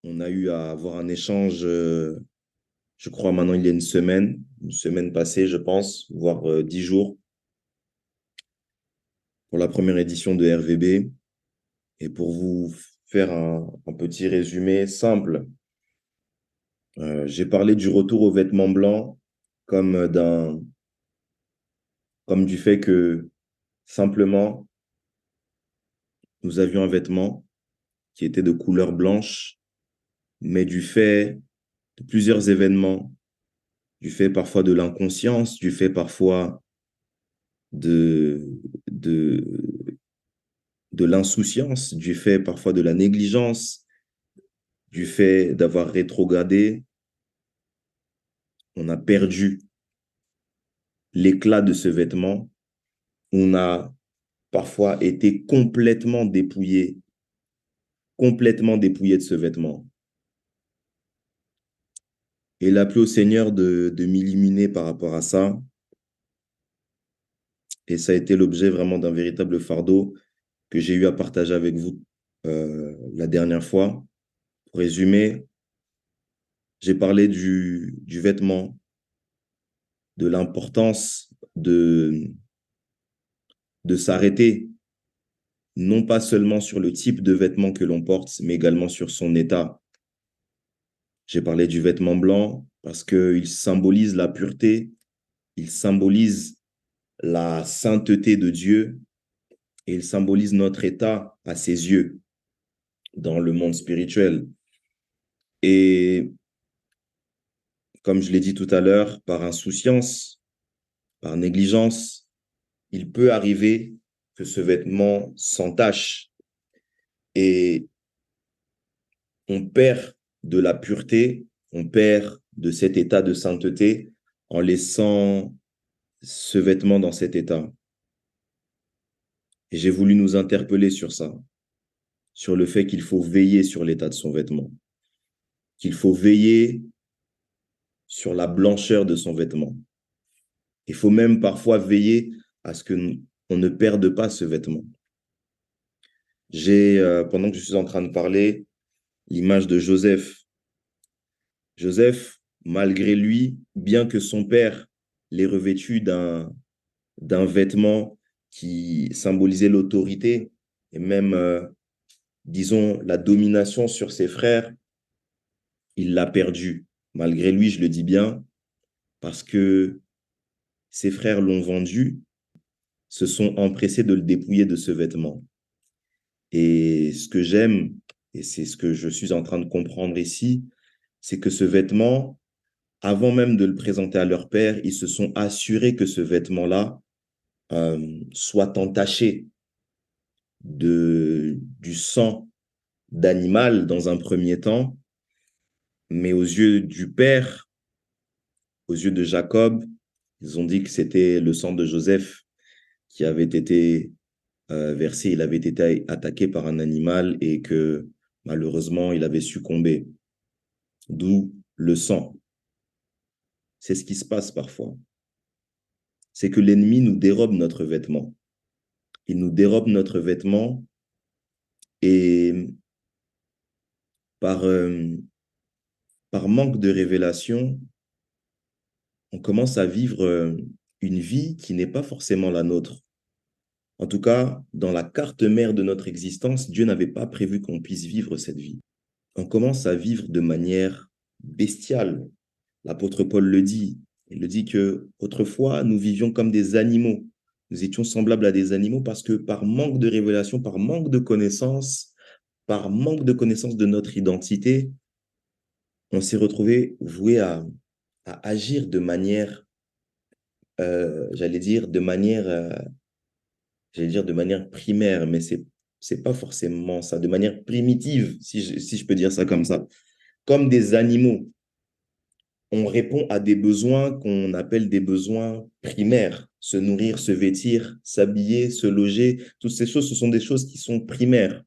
On a eu à avoir un échange, je crois maintenant il y a une semaine passée, je pense, voire 10 jours, pour la première édition de RVB. Et pour vous faire un petit résumé simple, j'ai parlé du retour aux vêtements blancs comme comme du fait que simplement nous avions un vêtement qui était de couleur blanche, mais du fait de plusieurs événements, du fait parfois de l'inconscience, du fait parfois de, de, de l'insouciance, du fait parfois de la négligence, du fait d'avoir rétrogradé, on a perdu l'éclat de ce vêtement, on a parfois été complètement dépouillé de ce vêtement. Et il a plu au Seigneur de m'illuminer par rapport à ça. Et ça a été l'objet vraiment d'un véritable fardeau que j'ai eu à partager avec vous la dernière fois. Pour résumer, j'ai parlé du vêtement, de l'importance de s'arrêter, non pas seulement sur le type de vêtement que l'on porte, mais également sur son état. J'ai parlé du vêtement blanc parce qu'il symbolise la pureté, il symbolise la sainteté de Dieu et il symbolise notre état à ses yeux dans le monde spirituel. Et comme je l'ai dit tout à l'heure, par insouciance, par négligence, il peut arriver que ce vêtement s'entache et on perd de la pureté, on perd de cet état de sainteté en laissant ce vêtement dans cet état. Et j'ai voulu nous interpeller sur ça, sur le fait qu'il faut veiller sur l'état de son vêtement, qu'il faut veiller sur la blancheur de son vêtement. Il faut même parfois veiller à ce qu'on ne perde pas ce vêtement. J'ai, pendant que je suis en train de parler, l'image de Joseph. Joseph, malgré lui, bien que son père l'ait revêtu d'un vêtement qui symbolisait l'autorité et même, disons, la domination sur ses frères, il l'a perdu. Malgré lui, je le dis bien, parce que ses frères l'ont vendu, se sont empressés de le dépouiller de ce vêtement. Et ce que j'aime, et c'est ce que je suis en train de comprendre ici, c'est que ce vêtement, avant même de le présenter à leur père, ils se sont assurés que ce vêtement-là soit entaché du sang d'animal dans un premier temps, mais aux yeux du père, aux yeux de Jacob, ils ont dit que c'était le sang de Joseph qui avait été versé, il avait été attaqué par un animal et que malheureusement, il avait succombé. D'où le sang. C'est ce qui se passe parfois. C'est que l'ennemi nous dérobe notre vêtement. Il nous dérobe notre vêtement et par, par manque de révélation, on commence à vivre une vie qui n'est pas forcément la nôtre. En tout cas, dans la carte mère de notre existence, Dieu n'avait pas prévu qu'on puisse vivre cette vie. On commence à vivre de manière bestiale. L'apôtre Paul le dit. Il le dit que autrefois, nous vivions comme des animaux. Nous étions semblables à des animaux parce que par manque de révélation, par manque de connaissance de notre identité, on s'est retrouvé voué à agir de manière, j'allais dire de manière primaire, mais c'est pas forcément ça, de manière primitive, si je peux dire ça comme ça. Comme des animaux, on répond à des besoins qu'on appelle des besoins primaires. Se nourrir, se vêtir, s'habiller, se loger, toutes ces choses, ce sont des choses qui sont primaires.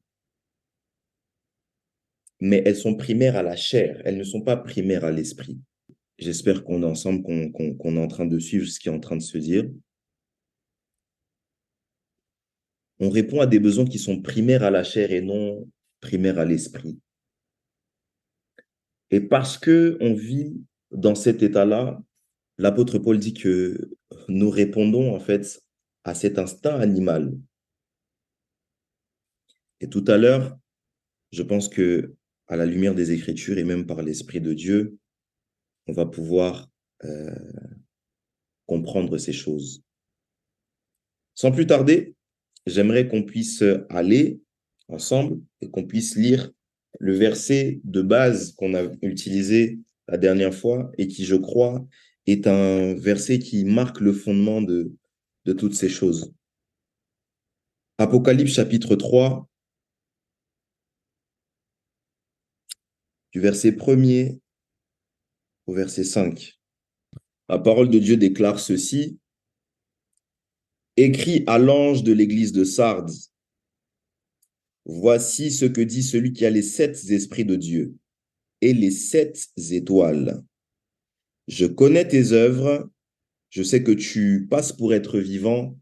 Mais elles sont primaires à la chair, elles ne sont pas primaires à l'esprit. J'espère qu'on est ensemble, qu'on est en train de suivre ce qui est en train de se dire. On répond à des besoins qui sont primaires à la chair et non primaires à l'esprit. Et parce qu'on vit dans cet état-là, l'apôtre Paul dit que nous répondons en fait à cet instinct animal. Et tout à l'heure, je pense que à la lumière des Écritures et même par l'Esprit de Dieu, on va pouvoir euh, comprendre ces choses. Sans plus tarder, j'aimerais qu'on puisse aller ensemble et qu'on puisse lire le verset de base qu'on a utilisé la dernière fois et qui, je crois, est un verset qui marque le fondement de toutes ces choses. Apocalypse chapitre 3, du verset 1er au verset 5. La parole de Dieu déclare ceci: Écrit à l'ange de l'église de Sardes, voici ce que dit celui qui a les 7 esprits de Dieu et les 7 étoiles. Je connais tes œuvres, je sais que tu passes pour être vivant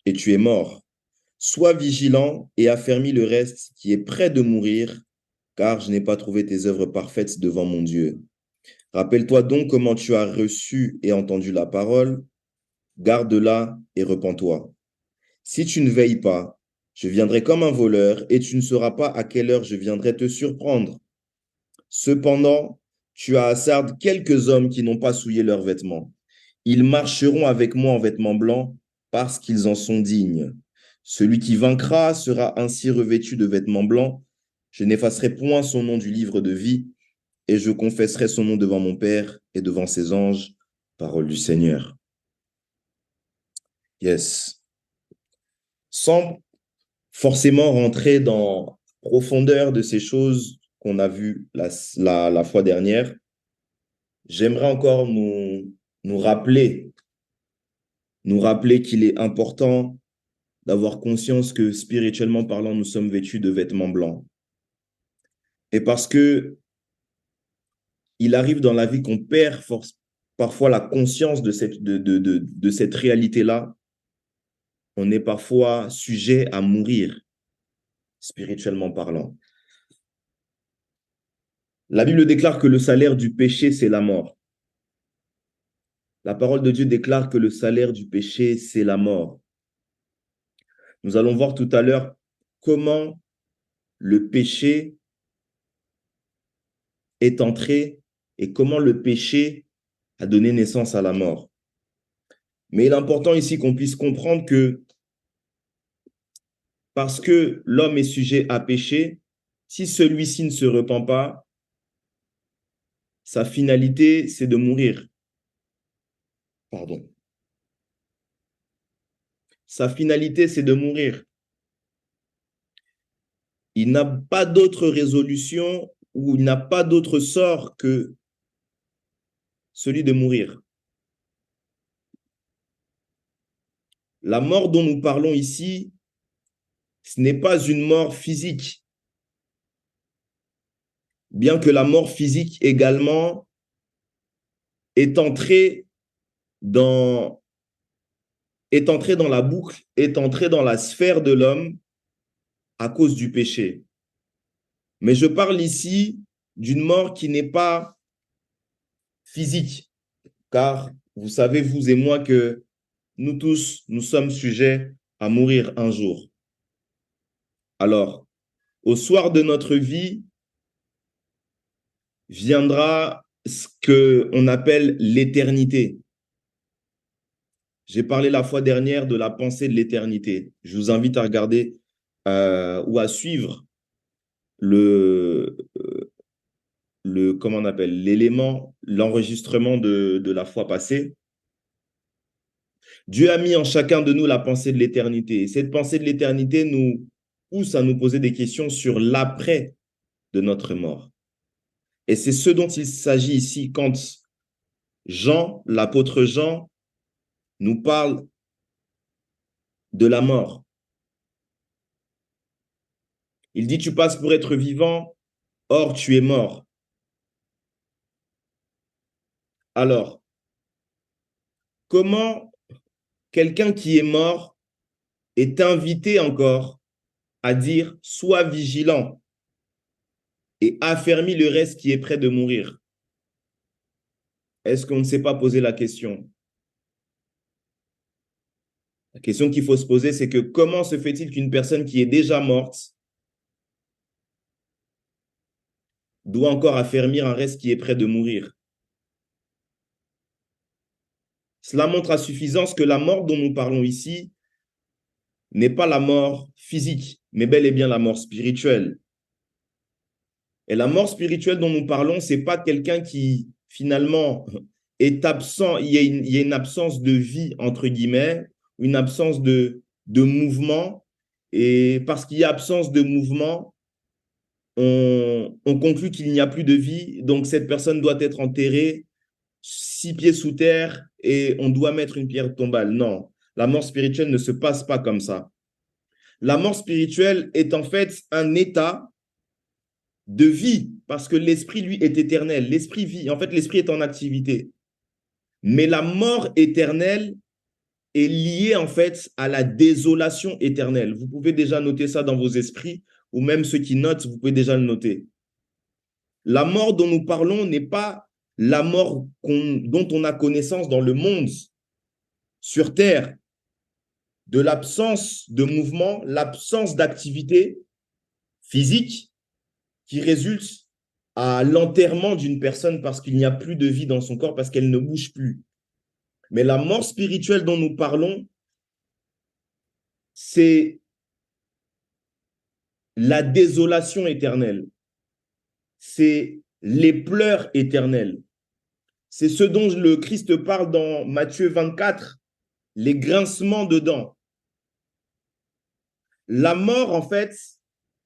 et tu es mort. Sois vigilant et affermis le reste qui est près de mourir, car je n'ai pas trouvé tes œuvres parfaites devant mon Dieu. Rappelle-toi donc comment tu as reçu et entendu la parole, garde-la et repens-toi. Si tu ne veilles pas, je viendrai comme un voleur et tu ne sauras pas à quelle heure je viendrai te surprendre. Cependant, tu as à Sardes quelques hommes qui n'ont pas souillé leurs vêtements. Ils marcheront avec moi en vêtements blancs parce qu'ils en sont dignes. Celui qui vaincra sera ainsi revêtu de vêtements blancs. Je n'effacerai point son nom du livre de vie et je confesserai son nom devant mon Père et devant ses anges. Parole du Seigneur. Yes. Sans forcément rentrer dans la profondeur de ces choses qu'on a vues la fois dernière, j'aimerais encore nous rappeler qu'il est important d'avoir conscience que spirituellement parlant, nous sommes vêtus de vêtements blancs. Et parce que il arrive dans la vie qu'on perd parfois la conscience de cette réalité-là, on est parfois sujet à mourir, spirituellement parlant. La Bible déclare que le salaire du péché, c'est la mort. La parole de Dieu déclare que le salaire du péché, c'est la mort. Nous allons voir tout à l'heure comment le péché est entré et comment le péché a donné naissance à la mort. Mais il est important ici qu'on puisse comprendre que parce que l'homme est sujet à péché, si celui-ci ne se repent pas, sa finalité, c'est de mourir. Pardon. Sa finalité, c'est de mourir. Il n'a pas d'autre résolution ou il n'a pas d'autre sort que celui de mourir. La mort dont nous parlons ici, ce n'est pas une mort physique. Bien que la mort physique également est entrée dans la boucle, est entrée dans la sphère de l'homme à cause du péché. Mais je parle ici d'une mort qui n'est pas physique, car vous savez, vous et moi, que nous tous, nous sommes sujets à mourir un jour. Alors, au soir de notre vie, viendra ce qu'on appelle l'éternité. J'ai parlé la fois dernière de la pensée de l'éternité. Je vous invite à regarder ou à suivre comment on appelle, l'enregistrement de la fois passée. Dieu a mis en chacun de nous la pensée de l'éternité. Et cette pensée de l'éternité nous pousse à nous poser des questions sur l'après de notre mort. Et c'est ce dont il s'agit ici quand Jean, l'apôtre Jean, nous parle de la mort. Il dit, tu passes pour être vivant, or tu es mort. Alors, comment quelqu'un qui est mort est invité encore à dire, sois vigilant? et affermi le reste qui est prêt de mourir. Est-ce qu'on ne s'est pas posé la question? La question qu'il faut se poser, c'est que comment se fait-il qu'une personne qui est déjà morte doit encore affermir un reste qui est prêt de mourir? Cela montre à suffisance que la mort dont nous parlons ici n'est pas la mort physique, mais bel et bien la mort spirituelle. Et la mort spirituelle dont nous parlons, ce n'est pas quelqu'un qui, finalement, est absent, il y a une absence de vie, entre guillemets, une absence de mouvement. Et parce qu'il y a absence de mouvement, on conclut qu'il n'y a plus de vie. Donc, cette personne doit être enterrée 6 pieds sous terre et on doit mettre une pierre tombale. Non, la mort spirituelle ne se passe pas comme ça. La mort spirituelle est en fait un état de vie, parce que l'esprit, lui, est éternel. L'esprit vit. En fait, l'esprit est en activité. Mais la mort éternelle est liée, en fait, à la désolation éternelle. Vous pouvez déjà noter ça dans vos esprits, ou même ceux qui notent, vous pouvez déjà le noter. La mort dont nous parlons n'est pas la mort dont on a connaissance dans le monde, sur Terre, de l'absence de mouvement, l'absence d'activité physique qui résulte à l'enterrement d'une personne parce qu'il n'y a plus de vie dans son corps, parce qu'elle ne bouge plus. Mais la mort spirituelle dont nous parlons, c'est la désolation éternelle. C'est les pleurs éternels. C'est ce dont le Christ parle dans Matthieu 24, les grincements de dents. La mort, en fait,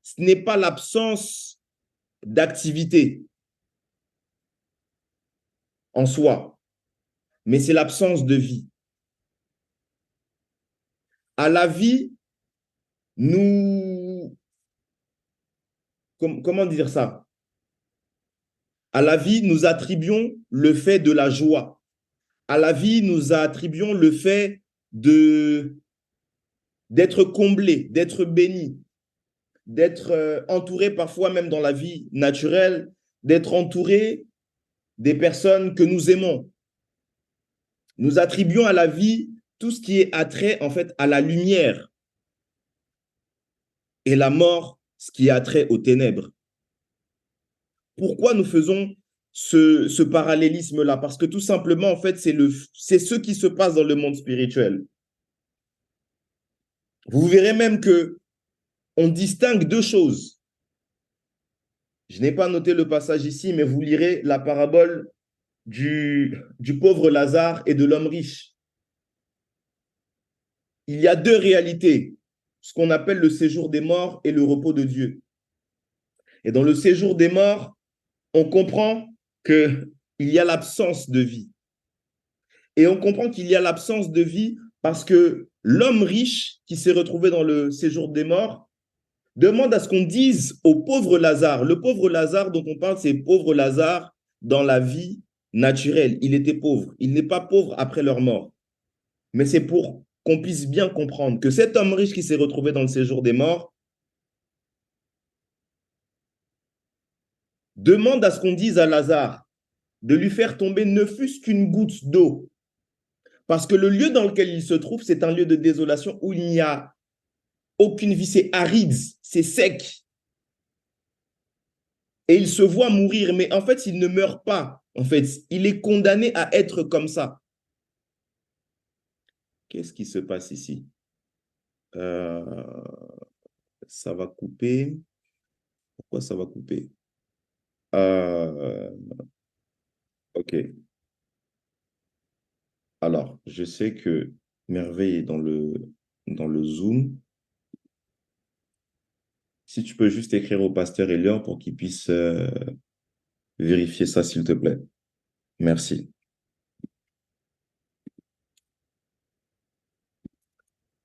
ce n'est pas l'absence d'activité en soi, mais c'est l'absence de vie. À la vie, nous... Comment dire ça? À la vie, nous attribuons le fait de la joie. À la vie, nous attribuons le fait d'être comblé, d'être béni, d'être entouré parfois même dans la vie naturelle, d'être entouré des personnes que nous aimons. Nous attribuons à la vie tout ce qui est attrait en fait à la lumière et la mort, ce qui est attrait aux ténèbres. Pourquoi nous faisons ce parallélisme-là? Parce que tout simplement, en fait, c'est ce qui se passe dans le monde spirituel. Vous verrez même que on distingue deux choses. Je n'ai pas noté le passage ici, mais vous lirez la parabole du pauvre Lazare et de l'homme riche. Il y a deux réalités, ce qu'on appelle le séjour des morts et le repos de Dieu. Et dans le séjour des morts, on comprend qu'il y a l'absence de vie. Et on comprend qu'il y a l'absence de vie parce que l'homme riche qui s'est retrouvé dans le séjour des morts demande à ce qu'on dise au pauvre Lazare. Le pauvre Lazare dont on parle, c'est pauvre Lazare dans la vie naturelle. Il était pauvre. Il n'est pas pauvre après leur mort. Mais c'est pour qu'on puisse bien comprendre que cet homme riche qui s'est retrouvé dans le séjour des morts demande à ce qu'on dise à Lazare de lui faire tomber ne fût-ce qu'une goutte d'eau. Parce que le lieu dans lequel il se trouve, c'est un lieu de désolation où il n'y a aucune vie, c'est aride, c'est sec. Et il se voit mourir, mais en fait, il ne meurt pas. En fait, il est condamné à être comme ça. Qu'est-ce qui se passe ici? Ça va couper. Pourquoi ça va couper? Ok. Alors, je sais que Merveille est dans le Zoom. Si tu peux juste écrire au pasteur Elior pour qu'il puisse vérifier ça, s'il te plaît. Merci.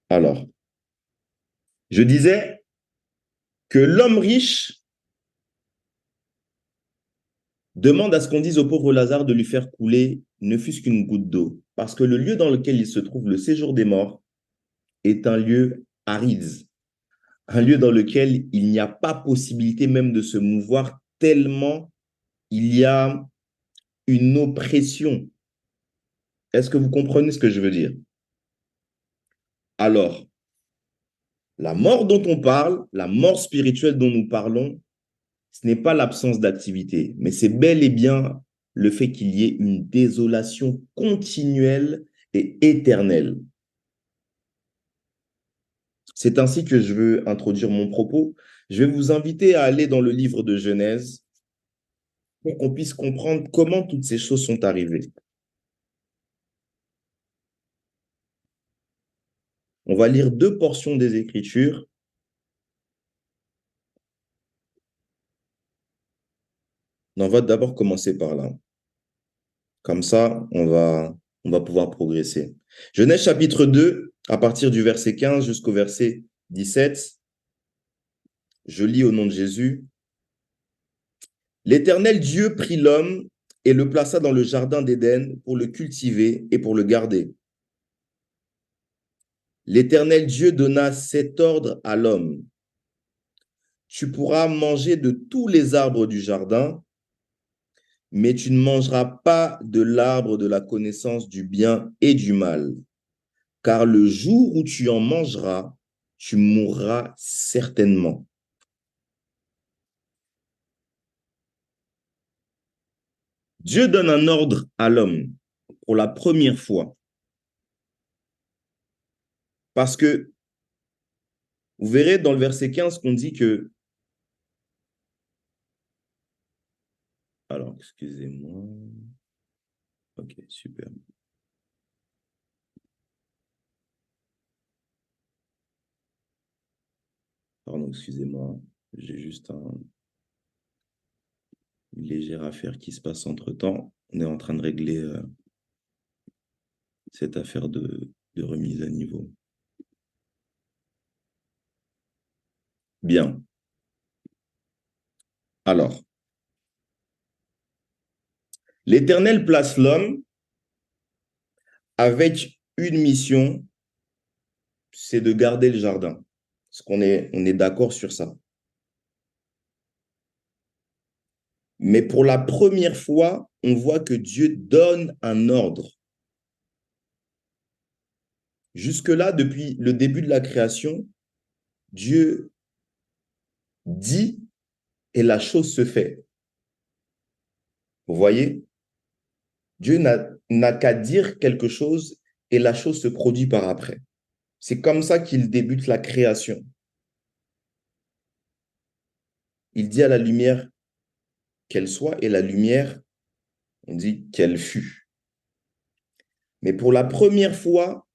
Alors, je disais que l'homme riche demande à ce qu'on dise au pauvre Lazare de lui faire couler ne fût-ce qu'une goutte d'eau. Parce que le lieu dans lequel il se trouve, le séjour des morts, est un lieu aride. Un lieu dans lequel il n'y a pas possibilité même de se mouvoir tellement il y a une oppression. Est-ce que vous comprenez ce que je veux dire? Alors, la mort dont on parle, la mort spirituelle dont nous parlons, ce n'est pas l'absence d'activité, mais c'est bel et bien le fait qu'il y ait une désolation continuelle et éternelle. C'est ainsi que je veux introduire mon propos. Je vais vous inviter à aller dans le livre de Genèse pour qu'on puisse comprendre comment toutes ces choses sont arrivées. On va lire deux portions des Écritures. On va d'abord commencer par là. Comme ça, on va pouvoir progresser. Genèse chapitre 2, à partir du verset 15 jusqu'au verset 17. Je lis au nom de Jésus. L'Éternel Dieu prit l'homme et le plaça dans le jardin d'Éden pour le cultiver et pour le garder. L'Éternel Dieu donna cet ordre à l'homme. Tu pourras manger de tous les arbres du jardin, mais tu ne mangeras pas de l'arbre de la connaissance du bien et du mal, car le jour où tu en mangeras, tu mourras certainement. Dieu donne un ordre à l'homme pour la première fois, parce que vous verrez dans le verset 15 qu'on dit que... Alors, excusez-moi. Ok, super. Pardon, excusez-moi. J'ai juste une légère affaire qui se passe entre-temps. On est en train de régler cette affaire de remise à niveau. Bien. Alors, l'Éternel place l'homme avec une mission, c'est de garder le jardin. Parce on est d'accord sur ça. Mais pour la première fois, on voit que Dieu donne un ordre. Jusque-là, depuis le début de la création, Dieu dit et la chose se fait. Vous voyez? Dieu n'a qu'à dire quelque chose et la chose se produit par après. C'est comme ça qu'il débute la création. Il dit à la lumière qu'elle soit et la lumière, on dit qu'elle fut. Mais pour la première fois,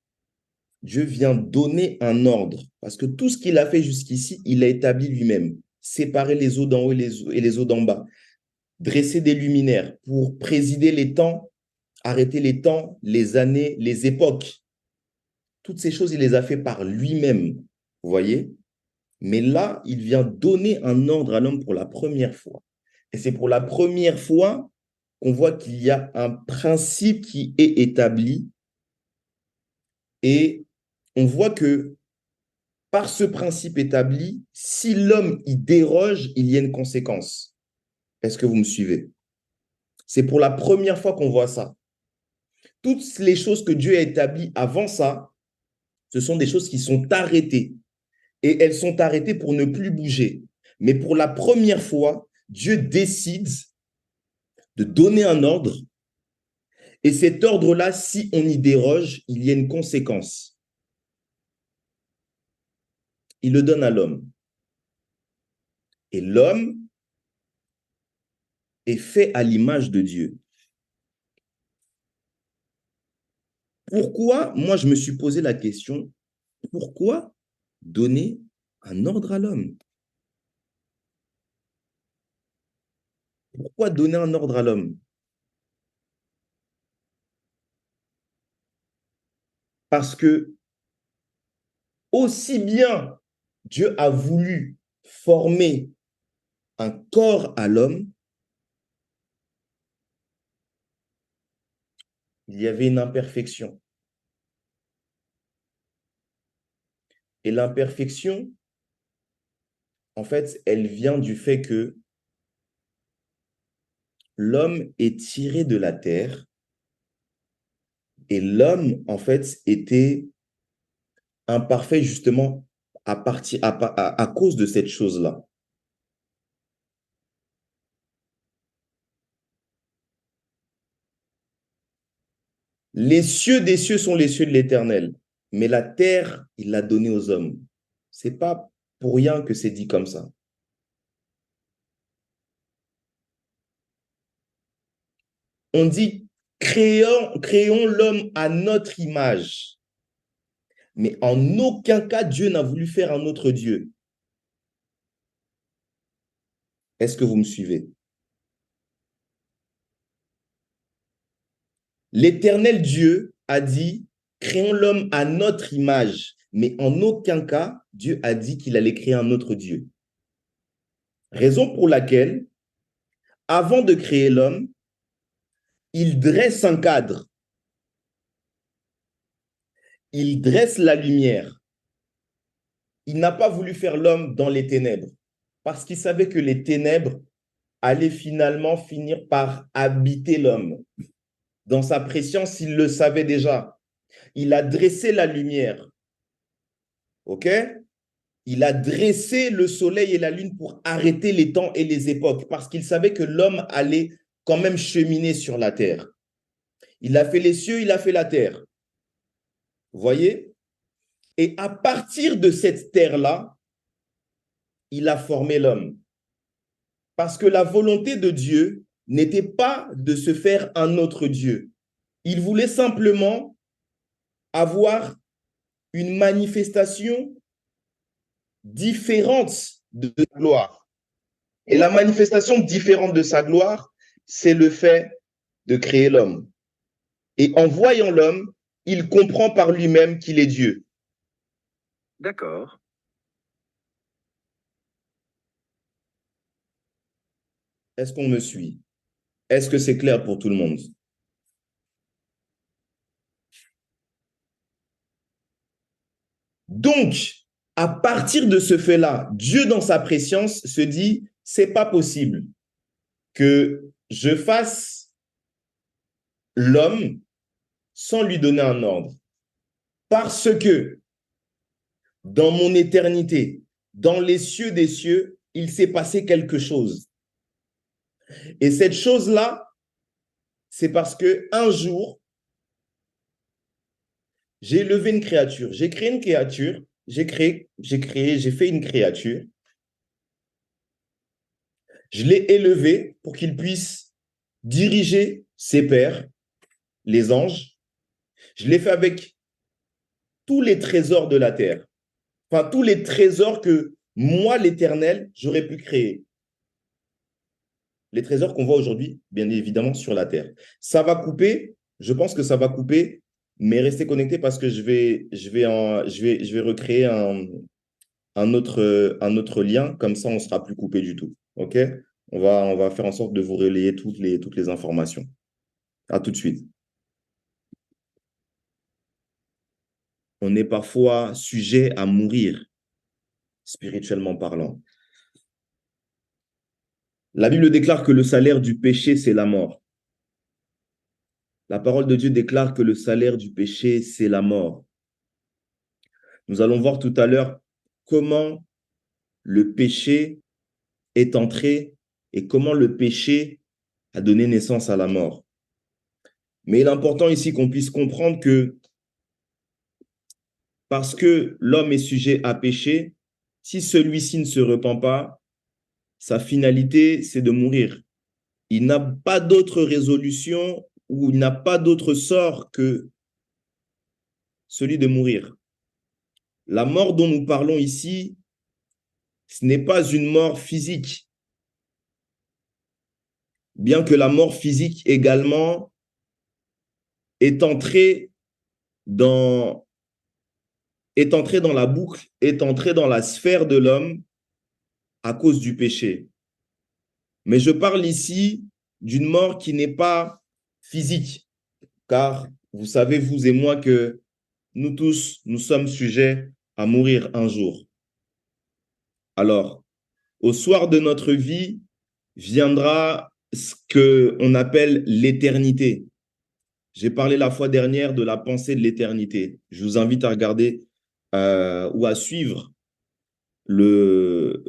Dieu vient donner un ordre parce que tout ce qu'il a fait jusqu'ici, il a établi lui-même. Séparer les eaux d'en haut et les eaux d'en bas. Dresser des luminaires pour présider les temps, arrêter les temps, les années, les époques. Toutes ces choses, il les a fait par lui-même. Vous voyez? Mais là, il vient donner un ordre à l'homme pour la première fois. Et c'est pour la première fois qu'on voit qu'il y a un principe qui est établi et on voit que par ce principe établi, si l'homme y déroge, il y a une conséquence. Est-ce que vous me suivez? C'est pour la première fois qu'on voit ça. Toutes les choses que Dieu a établies avant ça, ce sont des choses qui sont arrêtées. Et elles sont arrêtées pour ne plus bouger. Mais pour la première fois, Dieu décide de donner un ordre. Et cet ordre-là, si on y déroge, il y a une conséquence. Il le donne à l'homme. Et l'homme est fait à l'image de Dieu. Pourquoi, moi, je me suis posé la question, pourquoi donner un ordre à l'homme? Pourquoi donner un ordre à l'homme? Parce que aussi bien Dieu a voulu former un corps à l'homme, il y avait une imperfection. Et l'imperfection, en fait, elle vient du fait que l'homme est tiré de la terre et l'homme, en fait, était imparfait justement à cause de cette chose-là. Les cieux des cieux sont les cieux de l'Éternel, mais la terre, il l'a donnée aux hommes. C'est pas pour rien que c'est dit comme ça. On dit créons l'homme à notre image. Mais en aucun cas, Dieu n'a voulu faire un autre Dieu. Est-ce que vous me suivez? L'Éternel Dieu a dit, créons l'homme à notre image. Mais en aucun cas, Dieu a dit qu'il allait créer un autre Dieu. Raison pour laquelle, avant de créer l'homme, il dresse un cadre. Il dresse la lumière. Il n'a pas voulu faire l'homme dans les ténèbres parce qu'il savait que les ténèbres allaient finalement finir par habiter l'homme. Dans sa préscience, il le savait déjà. Il a dressé la lumière. OK? Il a dressé le soleil et la lune pour arrêter les temps et les époques parce qu'il savait que l'homme allait quand même cheminer sur la terre. Il a fait les cieux, il a fait la terre. Vous voyez? Et à partir de cette terre-là, il a formé l'homme. Parce que la volonté de Dieu n'était pas de se faire un autre Dieu. Il voulait simplement avoir une manifestation différente de sa gloire. Et la manifestation différente de sa gloire, c'est le fait de créer l'homme. Et en voyant l'homme, il comprend par lui-même qu'il est Dieu. D'accord. Est-ce qu'on me suit? Est-ce que c'est clair pour tout le monde? Donc, à partir de ce fait-là, Dieu dans sa préscience se dit, c'est pas possible que je fasse l'homme sans lui donner un ordre. Parce que dans mon éternité, dans les cieux des cieux, il s'est passé quelque chose. Et cette chose-là, c'est parce que un jour, j'ai élevé une créature. J'ai créé une créature. J'ai fait une créature. Je l'ai élevé pour qu'il puisse diriger ses pairs, les anges. Je l'ai fait avec tous les trésors de la terre. Enfin, tous les trésors que moi, l'Éternel, j'aurais pu créer. Les trésors qu'on voit aujourd'hui, bien évidemment, sur la terre. Ça va couper, je pense que ça va couper, mais restez connectés parce que je vais recréer un autre lien, comme ça on ne sera plus coupé du tout. OK? On va faire en sorte de vous relayer toutes les informations. À tout de suite. On est parfois sujet à mourir, spirituellement parlant. La Bible déclare que le salaire du péché, c'est la mort. La parole de Dieu déclare que le salaire du péché, c'est la mort. Nous allons voir tout à l'heure comment le péché est entré et comment le péché a donné naissance à la mort. Mais il est important ici qu'on puisse comprendre que parce que l'homme est sujet à péché, si celui-ci ne se repent pas, sa finalité, c'est de mourir. Il n'a pas d'autre résolution ou il n'a pas d'autre sort que celui de mourir. La mort dont nous parlons ici, ce n'est pas une mort physique. Bien que la mort physique également est entrée dans la boucle, est entrée dans la sphère de l'homme à cause du péché. Mais je parle ici d'une mort qui n'est pas physique, car vous savez, vous et moi, que nous tous, nous sommes sujets à mourir un jour. Alors, au soir de notre vie, viendra ce qu'on appelle l'éternité. J'ai parlé la fois dernière de la pensée de l'éternité. Je vous invite à regarder ou à suivre le,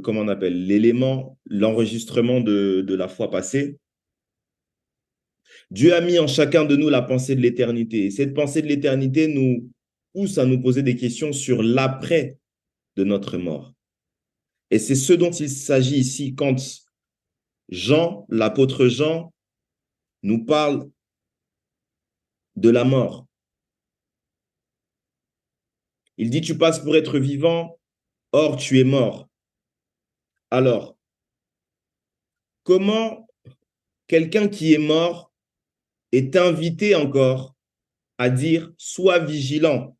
comment on appelle, l'élément, l'enregistrement de la fois passée. Dieu a mis en chacun de nous la pensée de l'éternité. Et cette pensée de l'éternité nous pousse à nous poser des questions sur l'après de notre mort. Et c'est ce dont il s'agit ici quand Jean, l'apôtre Jean, nous parle de la mort. Il dit, tu passes pour être vivant, or tu es mort. Alors, comment quelqu'un qui est mort est invité encore à dire, sois vigilant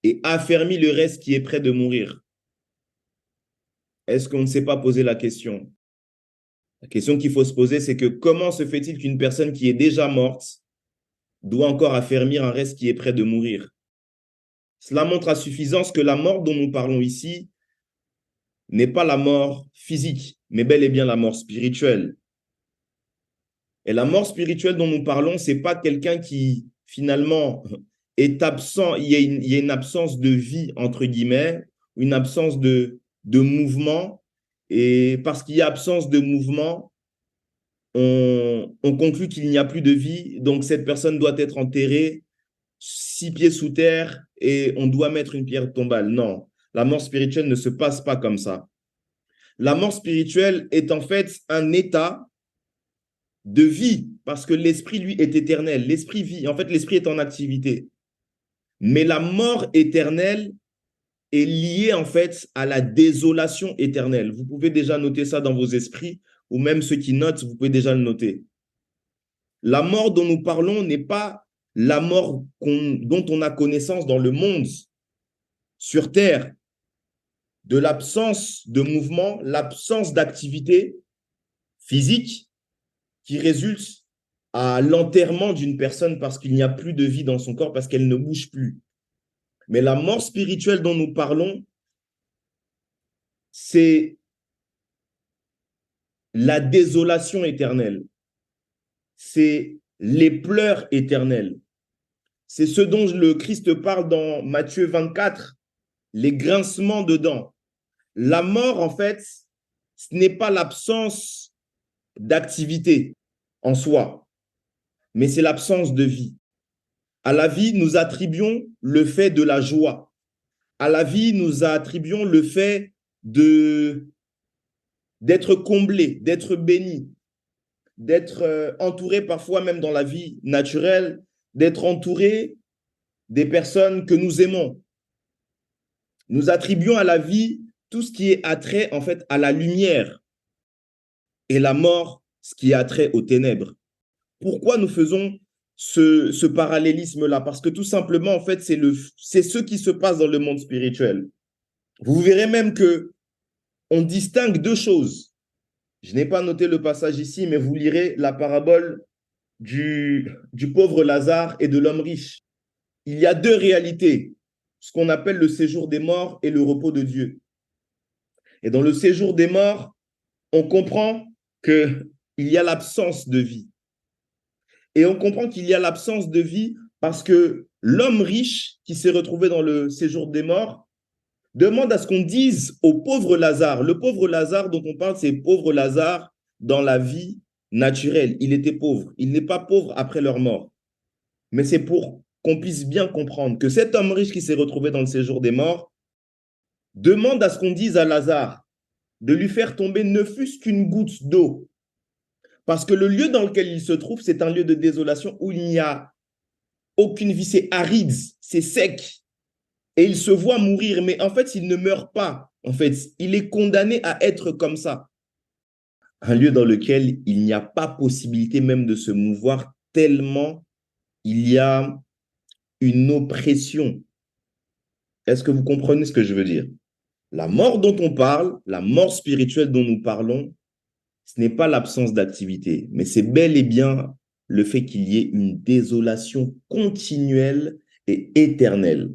et affermis le reste qui est près de mourir? Est-ce qu'on ne s'est pas posé la question? La question qu'il faut se poser, c'est que comment se fait-il qu'une personne qui est déjà morte doit encore affermir un reste qui est près de mourir? Cela montre à suffisance que la mort dont nous parlons ici n'est pas la mort physique, mais bel et bien la mort spirituelle. Et la mort spirituelle dont nous parlons, ce n'est pas quelqu'un qui, finalement, est absent, il y a une absence de vie, entre guillemets, une absence de mouvement. Et parce qu'il y a absence de mouvement, on conclut qu'il n'y a plus de vie. Donc, cette personne doit être enterrée 6 pieds sous terre et on doit mettre une pierre tombale. Non, la mort spirituelle ne se passe pas comme ça. La mort spirituelle est en fait un état de vie, parce que l'esprit, lui, est éternel. L'esprit vit. En fait, l'esprit est en activité. Mais la mort éternelle est liée, en fait, à la désolation éternelle. Vous pouvez déjà noter ça dans vos esprits, ou même ceux qui notent, vous pouvez déjà le noter. La mort dont nous parlons n'est pas la mort dont on a connaissance dans le monde, sur Terre, de l'absence de mouvement, l'absence d'activité physique qui résulte à l'enterrement d'une personne parce qu'il n'y a plus de vie dans son corps, parce qu'elle ne bouge plus. Mais la mort spirituelle dont nous parlons, c'est la désolation éternelle. C'est les pleurs éternels. C'est ce dont le Christ parle dans Matthieu 24, les grincements de dents. La mort, en fait, ce n'est pas l'absence d'activité en soi, mais c'est l'absence de vie. À la vie, nous attribuons le fait de la joie. À la vie, nous attribuons le fait d'être comblé, d'être béni, d'être entouré parfois même dans la vie naturelle, d'être entouré des personnes que nous aimons. Nous attribuons à la vie tout ce qui est attrait en fait à la lumière et la mort, ce qui est attrait aux ténèbres. Pourquoi nous faisons ce parallélisme-là? Parce que tout simplement, en fait, c'est ce qui se passe dans le monde spirituel. Vous verrez même que on distingue deux choses. Je n'ai pas noté le passage ici, mais vous lirez la parabole du pauvre Lazare et de l'homme riche. Il y a deux réalités, ce qu'on appelle le séjour des morts et le repos de Dieu. Et dans le séjour des morts, on comprend qu'il y a l'absence de vie. Et on comprend qu'il y a l'absence de vie parce que l'homme riche qui s'est retrouvé dans le séjour des morts demande à ce qu'on dise au pauvre Lazare. Le pauvre Lazare dont on parle, c'est pauvre Lazare dans la vie naturelle. Il était pauvre. Il n'est pas pauvre après leur mort. Mais c'est pour qu'on puisse bien comprendre que cet homme riche qui s'est retrouvé dans le séjour des morts demande à ce qu'on dise à Lazare de lui faire tomber ne fût-ce qu'une goutte d'eau. Parce que le lieu dans lequel il se trouve, c'est un lieu de désolation où il n'y a aucune vie, c'est aride, c'est sec. Et il se voit mourir, mais en fait, il ne meurt pas. En fait, il est condamné à être comme ça. Un lieu dans lequel il n'y a pas possibilité même de se mouvoir tellement il y a une oppression. Est-ce que vous comprenez ce que je veux dire? La mort dont on parle, la mort spirituelle dont nous parlons, ce n'est pas l'absence d'activité, mais c'est bel et bien le fait qu'il y ait une désolation continuelle et éternelle.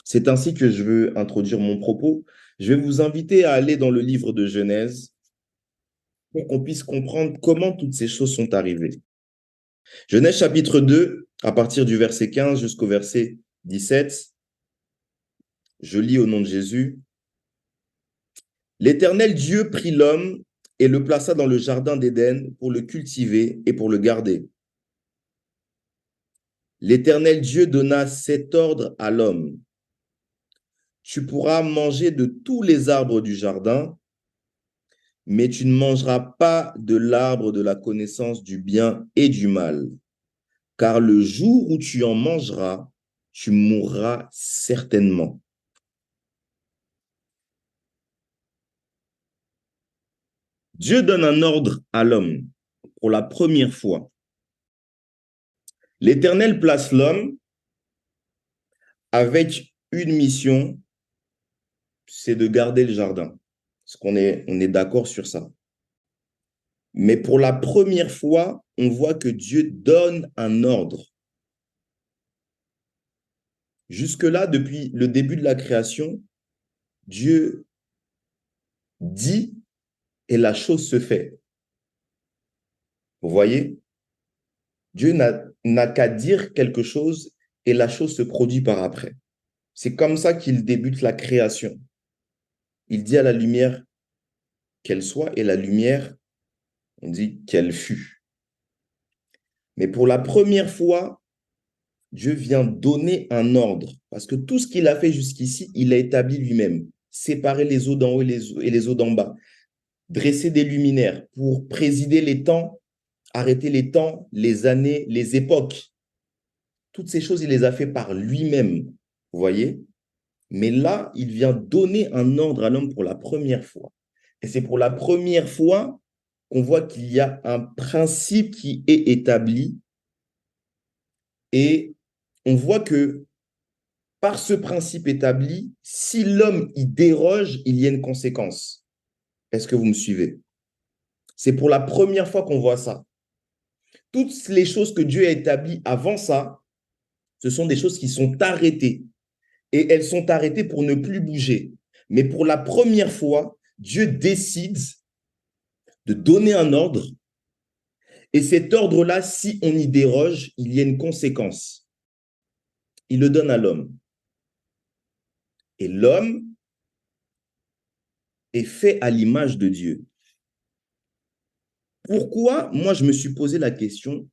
C'est ainsi que je veux introduire mon propos. Je vais vous inviter à aller dans le livre de Genèse, pour qu'on puisse comprendre comment toutes ces choses sont arrivées. Genèse chapitre 2, à partir du verset 15 jusqu'au verset 17, je lis au nom de Jésus. L'Éternel Dieu prit l'homme et le plaça dans le jardin d'Éden pour le cultiver et pour le garder. L'Éternel Dieu donna cet ordre à l'homme. Tu pourras manger de tous les arbres du jardin, mais tu ne mangeras pas de l'arbre de la connaissance du bien et du mal, car le jour où tu en mangeras, tu mourras certainement. Dieu donne un ordre à l'homme pour la première fois. L'Éternel place l'homme avec une mission, c'est de garder le jardin. Parce qu'on est d'accord sur ça. Mais pour la première fois, on voit que Dieu donne un ordre. Jusque-là, depuis le début de la création, Dieu dit et la chose se fait. Vous voyez? Dieu n'a qu'à dire quelque chose et la chose se produit par après. C'est comme ça qu'il débute la création. Il dit à la lumière qu'elle soit et la lumière, on dit qu'elle fut. Mais pour la première fois, Dieu vient donner un ordre parce que tout ce qu'il a fait jusqu'ici, il a établi lui-même. Séparer les eaux d'en haut et les eaux d'en bas. Dresser des luminaires pour présider les temps, arrêter les temps, les années, les époques. Toutes ces choses, il les a fait par lui-même. Vous voyez? Mais là, il vient donner un ordre à l'homme pour la première fois. Et c'est pour la première fois qu'on voit qu'il y a un principe qui est établi. Et on voit que par ce principe établi, si l'homme y déroge, il y a une conséquence. Est-ce que vous me suivez? C'est pour la première fois qu'on voit ça. Toutes les choses que Dieu a établies avant ça, ce sont des choses qui sont arrêtées. Et elles sont arrêtées pour ne plus bouger. Mais pour la première fois, Dieu décide de donner un ordre. Et cet ordre-là, si on y déroge, il y a une conséquence. Il le donne à l'homme. Et l'homme est fait à l'image de Dieu. Pourquoi, moi je me suis posé la question,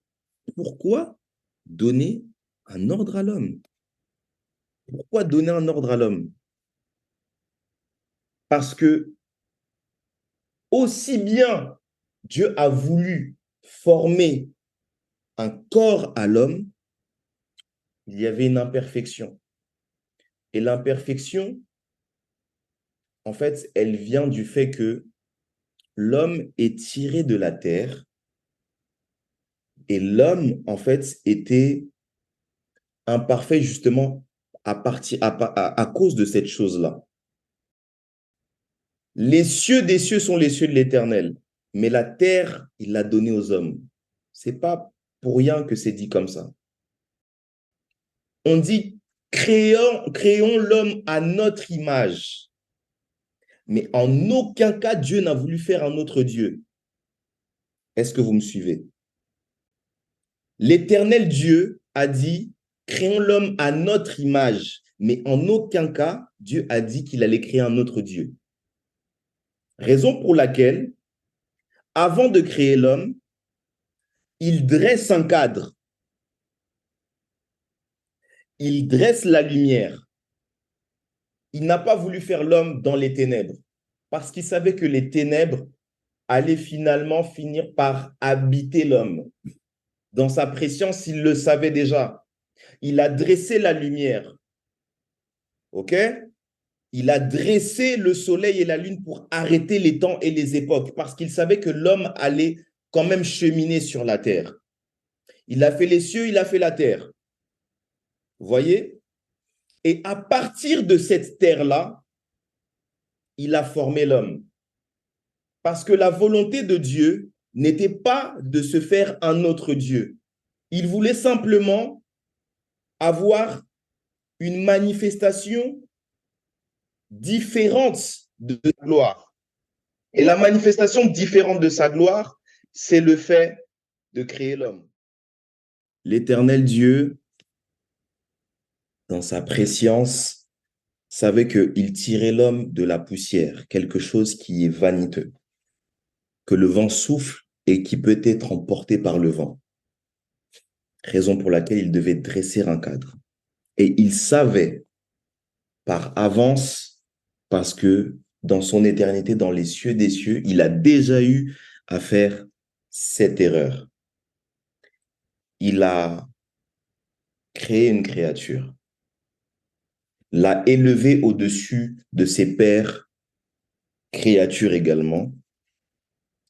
pourquoi donner un ordre à l'homme? Pourquoi donner un ordre à l'homme? Parce que aussi bien Dieu a voulu former un corps à l'homme, il y avait une imperfection. Et l'imperfection, en fait, elle vient du fait que l'homme est tiré de la terre et l'homme, en fait, était imparfait justement à cause de cette chose-là. Les cieux des cieux sont les cieux de l'Éternel, mais la terre, il l'a donnée aux hommes. C'est pas pour rien que c'est dit comme ça. On dit, créons l'homme à notre image. Mais en aucun cas, Dieu n'a voulu faire un autre Dieu. Est-ce que vous me suivez? L'Éternel Dieu a dit, créons l'homme à notre image. Mais en aucun cas, Dieu a dit qu'il allait créer un autre Dieu. Raison pour laquelle, avant de créer l'homme, il dresse un cadre. Il dresse la lumière. Il n'a pas voulu faire l'homme dans les ténèbres parce qu'il savait que les ténèbres allaient finalement finir par habiter l'homme. Dans sa préscience, il le savait déjà. Il a dressé la lumière. OK? Il a dressé le soleil et la lune pour arrêter les temps et les époques parce qu'il savait que l'homme allait quand même cheminer sur la terre. Il a fait les cieux, il a fait la terre. Vous voyez? Et à partir de cette terre-là, il a formé l'homme. Parce que la volonté de Dieu n'était pas de se faire un autre Dieu. Il voulait simplement avoir une manifestation différente de la gloire. Et la manifestation différente de sa gloire, c'est le fait de créer l'homme. L'Éternel Dieu, dans sa préscience, savait qu'il tirait l'homme de la poussière, quelque chose qui est vaniteux, que le vent souffle et qui peut être emporté par le vent. Raison pour laquelle il devait dresser un cadre. Et il savait par avance, parce que dans son éternité, dans les cieux des cieux, il a déjà eu à faire cette erreur. Il a créé une créature, l'a élevée au-dessus de ses pairs créatures également.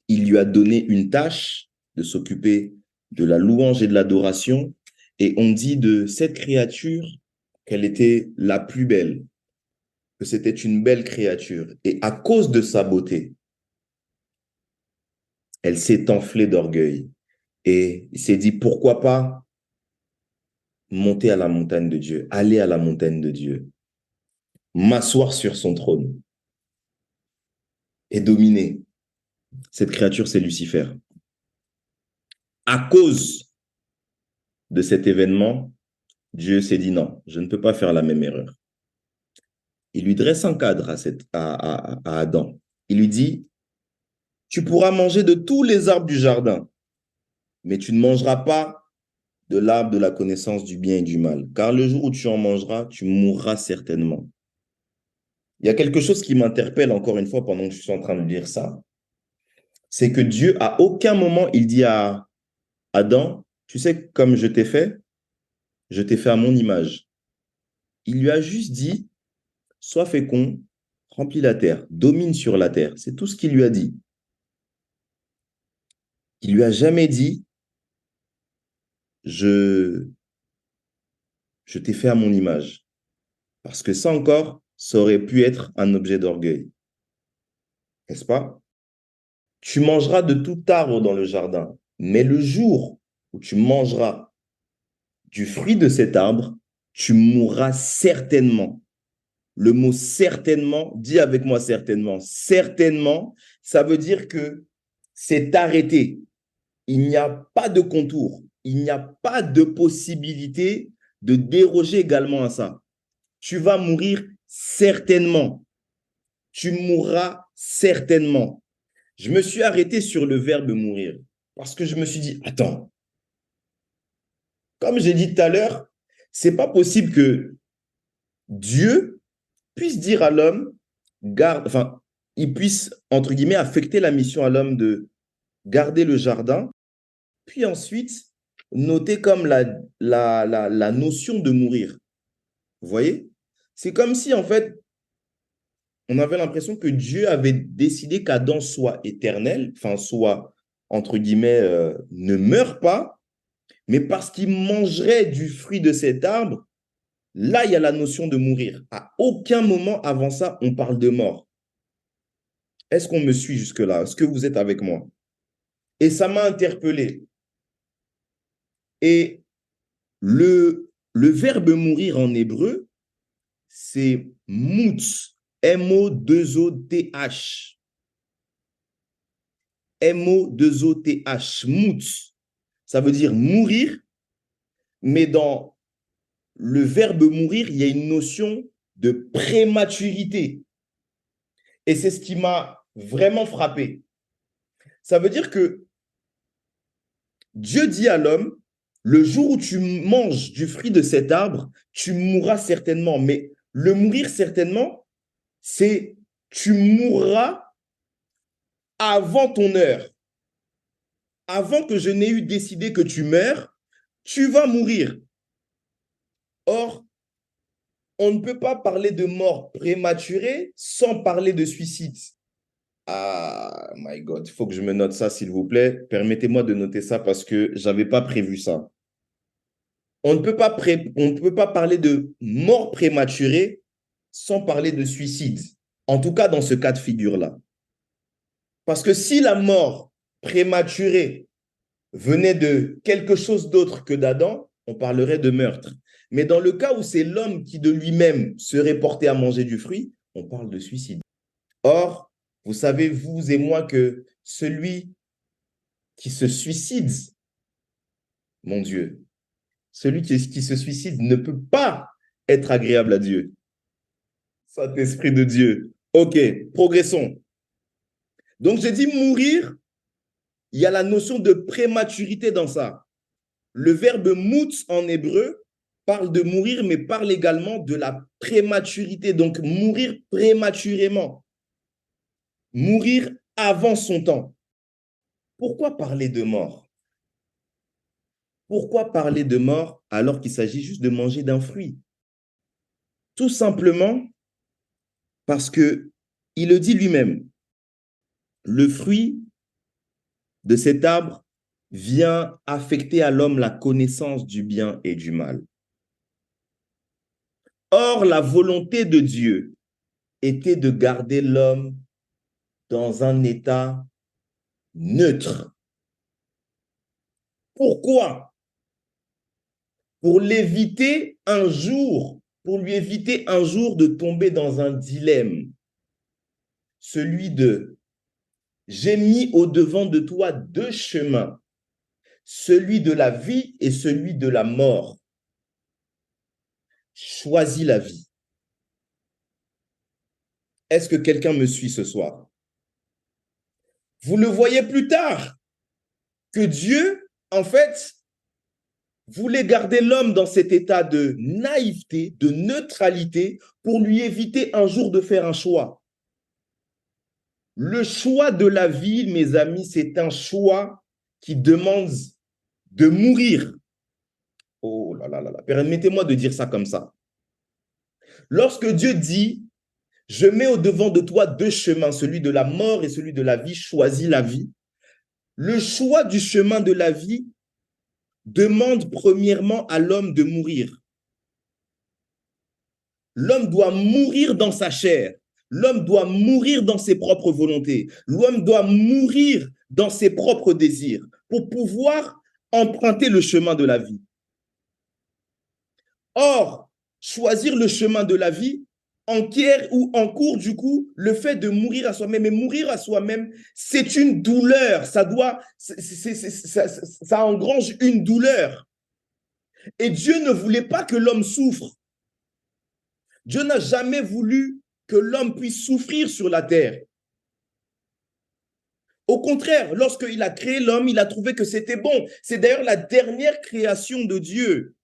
Il lui a donné une tâche de s'occuper de la louange et de l'adoration. Et on dit de cette créature qu'elle était la plus belle, que c'était une belle créature. Et à cause de sa beauté, elle s'est enflée d'orgueil. Et il s'est dit, pourquoi pas monter à la montagne de Dieu, aller à la montagne de Dieu, m'asseoir sur son trône et dominer. Cette créature, c'est Lucifer. À cause de cet événement, Dieu s'est dit non, je ne peux pas faire la même erreur. Il lui dresse un cadre à Adam. Il lui dit, tu pourras manger de tous les arbres du jardin, mais tu ne mangeras pas de l'arbre de la connaissance du bien et du mal, car le jour où tu en mangeras, tu mourras certainement. Il y a quelque chose qui m'interpelle encore une fois pendant que je suis en train de lire ça, c'est que Dieu, à aucun moment, il dit à Adam, tu sais, comme je t'ai fait à mon image. Il lui a juste dit, sois fécond, remplis la terre, domine sur la terre. C'est tout ce qu'il lui a dit. Il lui a jamais dit, je, je t'ai fait à mon image. Parce que ça encore, ça aurait pu être un objet d'orgueil. N'est-ce pas? Tu mangeras de tout arbre dans le jardin, mais le jour où tu mangeras du fruit de cet arbre, tu mourras certainement. Le mot certainement, dis avec moi certainement. Certainement, ça veut dire que c'est arrêté. Il n'y a pas de contour. Il n'y a pas de possibilité de déroger également à ça. Tu vas mourir certainement. Tu mourras certainement. Je me suis arrêté sur le verbe mourir parce que je me suis dit, attends, comme j'ai dit tout à l'heure, c'est pas possible que Dieu puisse dire à l'homme, garde, enfin, il puisse, entre guillemets, affecter la mission à l'homme de garder le jardin, puis ensuite noter comme la notion de mourir. Vous voyez? C'est comme si, en fait, on avait l'impression que Dieu avait décidé qu'Adam soit éternel, enfin, soit, entre guillemets, ne meure pas, mais parce qu'il mangerait du fruit de cet arbre, là, il y a la notion de mourir. À aucun moment avant ça, on parle de mort. Est-ce qu'on me suit jusque-là? Est-ce que vous êtes avec moi? Et ça m'a interpellé. Et le verbe mourir en hébreu, c'est mout, M-O-2-O-T-H. M-O-2-O-T-H, mout. Ça veut dire mourir, mais dans le verbe mourir, il y a une notion de prématurité. Et c'est ce qui m'a vraiment frappé. Ça veut dire que Dieu dit à l'homme, le jour où tu manges du fruit de cet arbre, tu mourras certainement. Mais le mourir certainement, c'est tu mourras avant ton heure. Avant que je n'ai eu décidé que tu meurs, tu vas mourir. Or, on ne peut pas parler de mort prématurée sans parler de suicide. Ah, my God, il faut que je me note ça, s'il vous plaît. Permettez-moi de noter ça parce que je n'avais pas prévu ça. On ne peut pas parler de mort prématurée sans parler de suicide. En tout cas, dans ce cas de figure-là. Parce que si la mort prématurée venait de quelque chose d'autre que d'Adam, on parlerait de meurtre. Mais dans le cas où c'est l'homme qui de lui-même serait porté à manger du fruit, on parle de suicide. Or, Vous savez, vous et moi, que celui qui se suicide, mon Dieu, celui qui se suicide ne peut pas être agréable à Dieu. Saint-Esprit de Dieu. OK, progressons. Donc, j'ai dit mourir, il y a la notion de prématurité dans ça. Le verbe mout en hébreu parle de mourir, mais parle également de la prématurité. Donc, mourir prématurément. Mourir avant son temps. Pourquoi parler de mort? Pourquoi parler de mort alors qu'il s'agit juste de manger d'un fruit? Tout simplement parce que il le dit lui-même. Le fruit de cet arbre vient affecter à l'homme la connaissance du bien et du mal. Or, la volonté de Dieu était de garder l'homme dans un état neutre. Pourquoi? Pour l'éviter un jour, pour lui éviter un jour de tomber dans un dilemme, celui de j'ai mis au-devant de toi deux chemins, celui de la vie et celui de la mort. Choisis la vie. Est-ce que quelqu'un me suit ce soir? Vous le voyez plus tard, que Dieu, en fait, voulait garder l'homme dans cet état de naïveté, de neutralité, pour lui éviter un jour de faire un choix. Le choix de la vie, mes amis, c'est un choix qui demande de mourir. Oh là là là là, permettez-moi de dire ça comme ça. Lorsque Dieu dit, je mets au-devant de toi deux chemins, celui de la mort et celui de la vie, choisis la vie. Le choix du chemin de la vie demande premièrement à l'homme de mourir. L'homme doit mourir dans sa chair. L'homme doit mourir dans ses propres volontés. L'homme doit mourir dans ses propres désirs pour pouvoir emprunter le chemin de la vie. Or, choisir le chemin de la vie enquiert ou encourt du coup le fait de mourir à soi-même. Et mourir à soi-même, c'est une douleur. Ça engrange une douleur. Et Dieu ne voulait pas que l'homme souffre. Dieu n'a jamais voulu que l'homme puisse souffrir sur la terre. Au contraire, lorsqu'il a créé l'homme, il a trouvé que c'était bon. C'est d'ailleurs la dernière création de Dieu.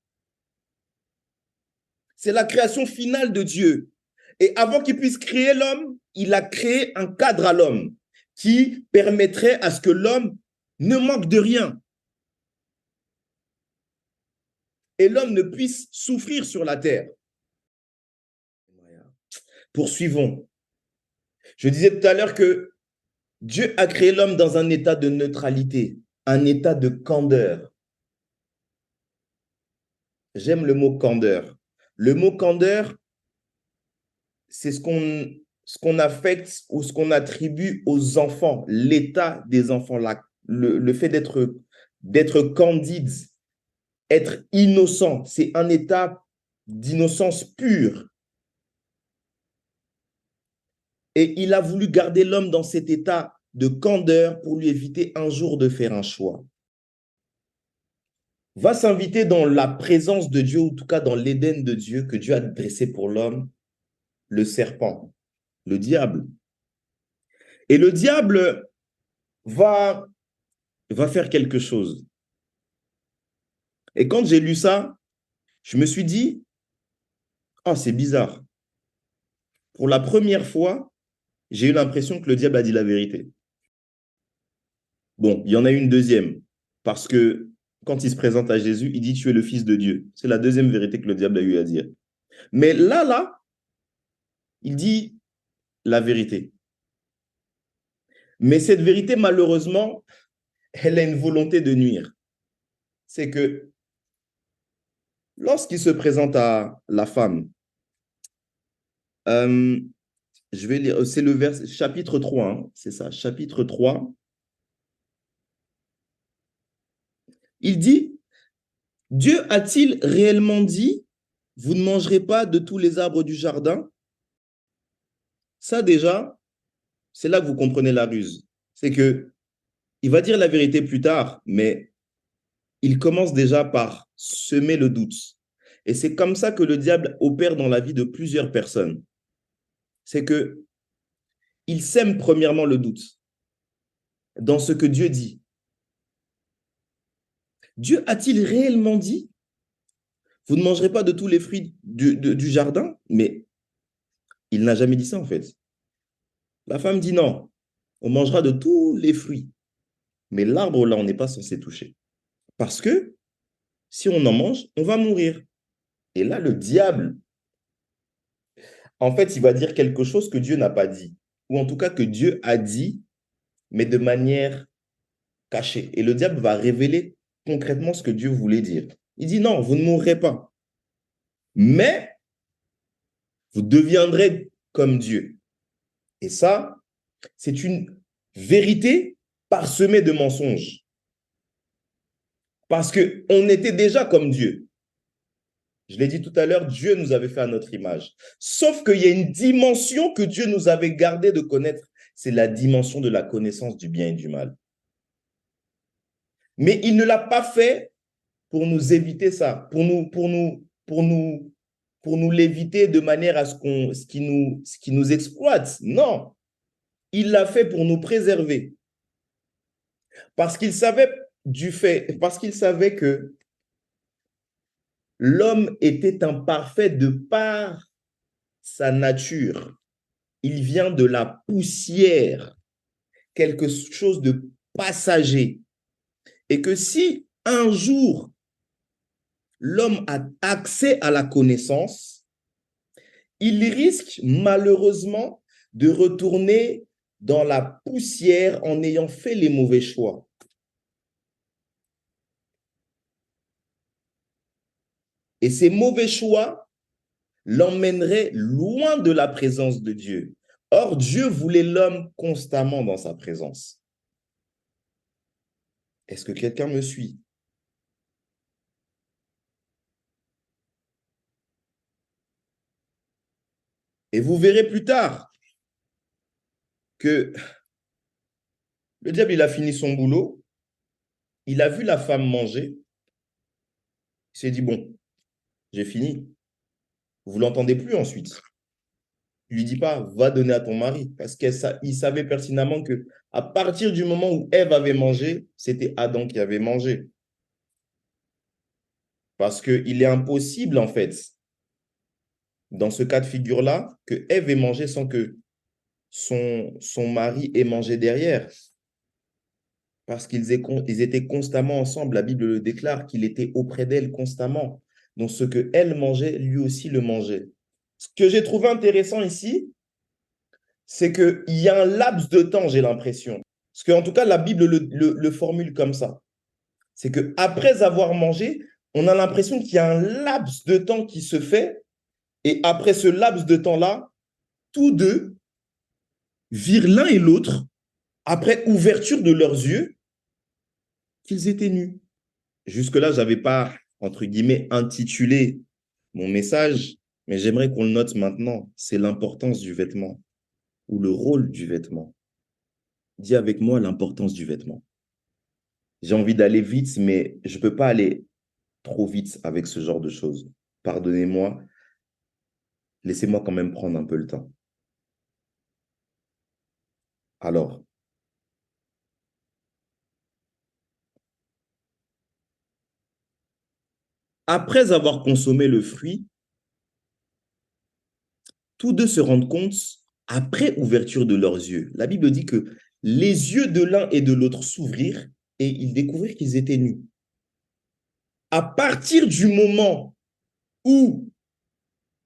C'est la création finale de Dieu. Et avant qu'il puisse créer l'homme, il a créé un cadre à l'homme qui permettrait à ce que l'homme ne manque de rien. Et l'homme ne puisse souffrir sur la terre. Poursuivons. Je disais tout à l'heure que Dieu a créé l'homme dans un état de neutralité, un état de candeur. J'aime le mot candeur. Le mot candeur, c'est ce qu'on affecte ou ce qu'on attribue aux enfants, l'état des enfants, le fait d'être candide, être innocent. C'est un état d'innocence pure. Et il a voulu garder l'homme dans cet état de candeur pour lui éviter un jour de faire un choix. Va s'inviter dans la présence de Dieu, ou en tout cas dans l'Éden de Dieu que Dieu a dressé pour l'homme, le serpent, le diable. Et le diable va faire quelque chose. Et quand j'ai lu ça, je me suis dit, oh, c'est bizarre. Pour la première fois, j'ai eu l'impression que le diable a dit la vérité. Bon, il y en a une deuxième, parce que quand il se présente à Jésus, il dit, tu es le Fils de Dieu. C'est la deuxième vérité que le diable a eu à dire. Mais là, il dit la vérité. Mais cette vérité, malheureusement, elle a une volonté de nuire. C'est que lorsqu'il se présente à la femme, je vais lire, c'est le verset, chapitre 3, hein, c'est ça, chapitre 3. Il dit, Dieu a-t-il réellement dit, vous ne mangerez pas de tous les arbres du jardin? Ça déjà, C'est là que vous comprenez la ruse. C'est que il va dire la vérité plus tard, mais il commence déjà par semer le doute. Et c'est comme ça que le diable opère dans la vie de plusieurs personnes. C'est que il sème premièrement le doute dans ce que Dieu dit. Dieu a-t-il réellement dit, vous ne mangerez pas de tous les fruits du jardin? Mais il n'a jamais dit ça en fait. La femme dit non, on mangera de tous les fruits. Mais l'arbre là, on n'est pas censé toucher. Parce que si on en mange, on va mourir. Et là, le diable, en fait, il va dire quelque chose que Dieu n'a pas dit. Ou en tout cas que Dieu a dit, mais de manière cachée. Et le diable va révéler concrètement ce que Dieu voulait dire. Il dit non, vous ne mourrez pas. Mais vous deviendrez comme Dieu. Et ça, c'est une vérité parsemée de mensonges. Parce qu'on était déjà comme Dieu. Je l'ai dit tout à l'heure, Dieu nous avait fait à notre image. Sauf qu'il y a une dimension que Dieu nous avait gardé de connaître. C'est la dimension de la connaissance du bien et du mal. Mais il ne l'a pas fait pour nous éviter ça, pour nous l'éviter de manière à ce qui nous exploite. Non, il l'a fait pour nous préserver. Parce qu'il savait parce qu'il savait que l'homme était imparfait de par sa nature. Il vient de la poussière, quelque chose de passager. Et que si un jour l'homme a accès à la connaissance, il risque malheureusement de retourner dans la poussière en ayant fait les mauvais choix. Et ces mauvais choix l'emmèneraient loin de la présence de Dieu. Or, Dieu voulait l'homme constamment dans sa présence. Est-ce que quelqu'un me suit? Et vous verrez plus tard que le diable, il a fini son boulot, il a vu la femme manger, il s'est dit, bon, j'ai fini. Vous ne l'entendez plus ensuite. Il lui dit pas, va donner à ton mari, parce qu'il savait pertinemment que à partir du moment où Ève avait mangé, c'était Adam qui avait mangé. Parce qu'il est impossible, en fait, dans ce cas de figure-là, que Ève ait mangé sans que son mari ait mangé derrière. Parce qu'ils étaient constamment ensemble. La Bible le déclare qu'il était auprès d'elle constamment. Donc, ce qu'elle mangeait, lui aussi le mangeait. Ce que j'ai trouvé intéressant ici, c'est qu'il y a un laps de temps, j'ai l'impression. Parce qu'en tout cas, la Bible le formule comme ça. C'est qu'après avoir mangé, on a l'impression qu'il y a un laps de temps qui se fait. Et après ce laps de temps-là, tous deux virent l'un et l'autre, après ouverture de leurs yeux, qu'ils étaient nus. Jusque-là, je n'avais pas, entre guillemets, intitulé mon message, mais j'aimerais qu'on le note maintenant. C'est l'importance du vêtement ou le rôle du vêtement. Dis avec moi l'importance du vêtement. J'ai envie d'aller vite, mais je ne peux pas aller trop vite avec ce genre de choses. Pardonnez-moi, laissez-moi quand même prendre un peu le temps. Alors, après avoir consommé le fruit, tous deux se rendent compte, après ouverture de leurs yeux. La Bible dit que les yeux de l'un et de l'autre s'ouvrirent et ils découvrirent qu'ils étaient nus. À partir du moment où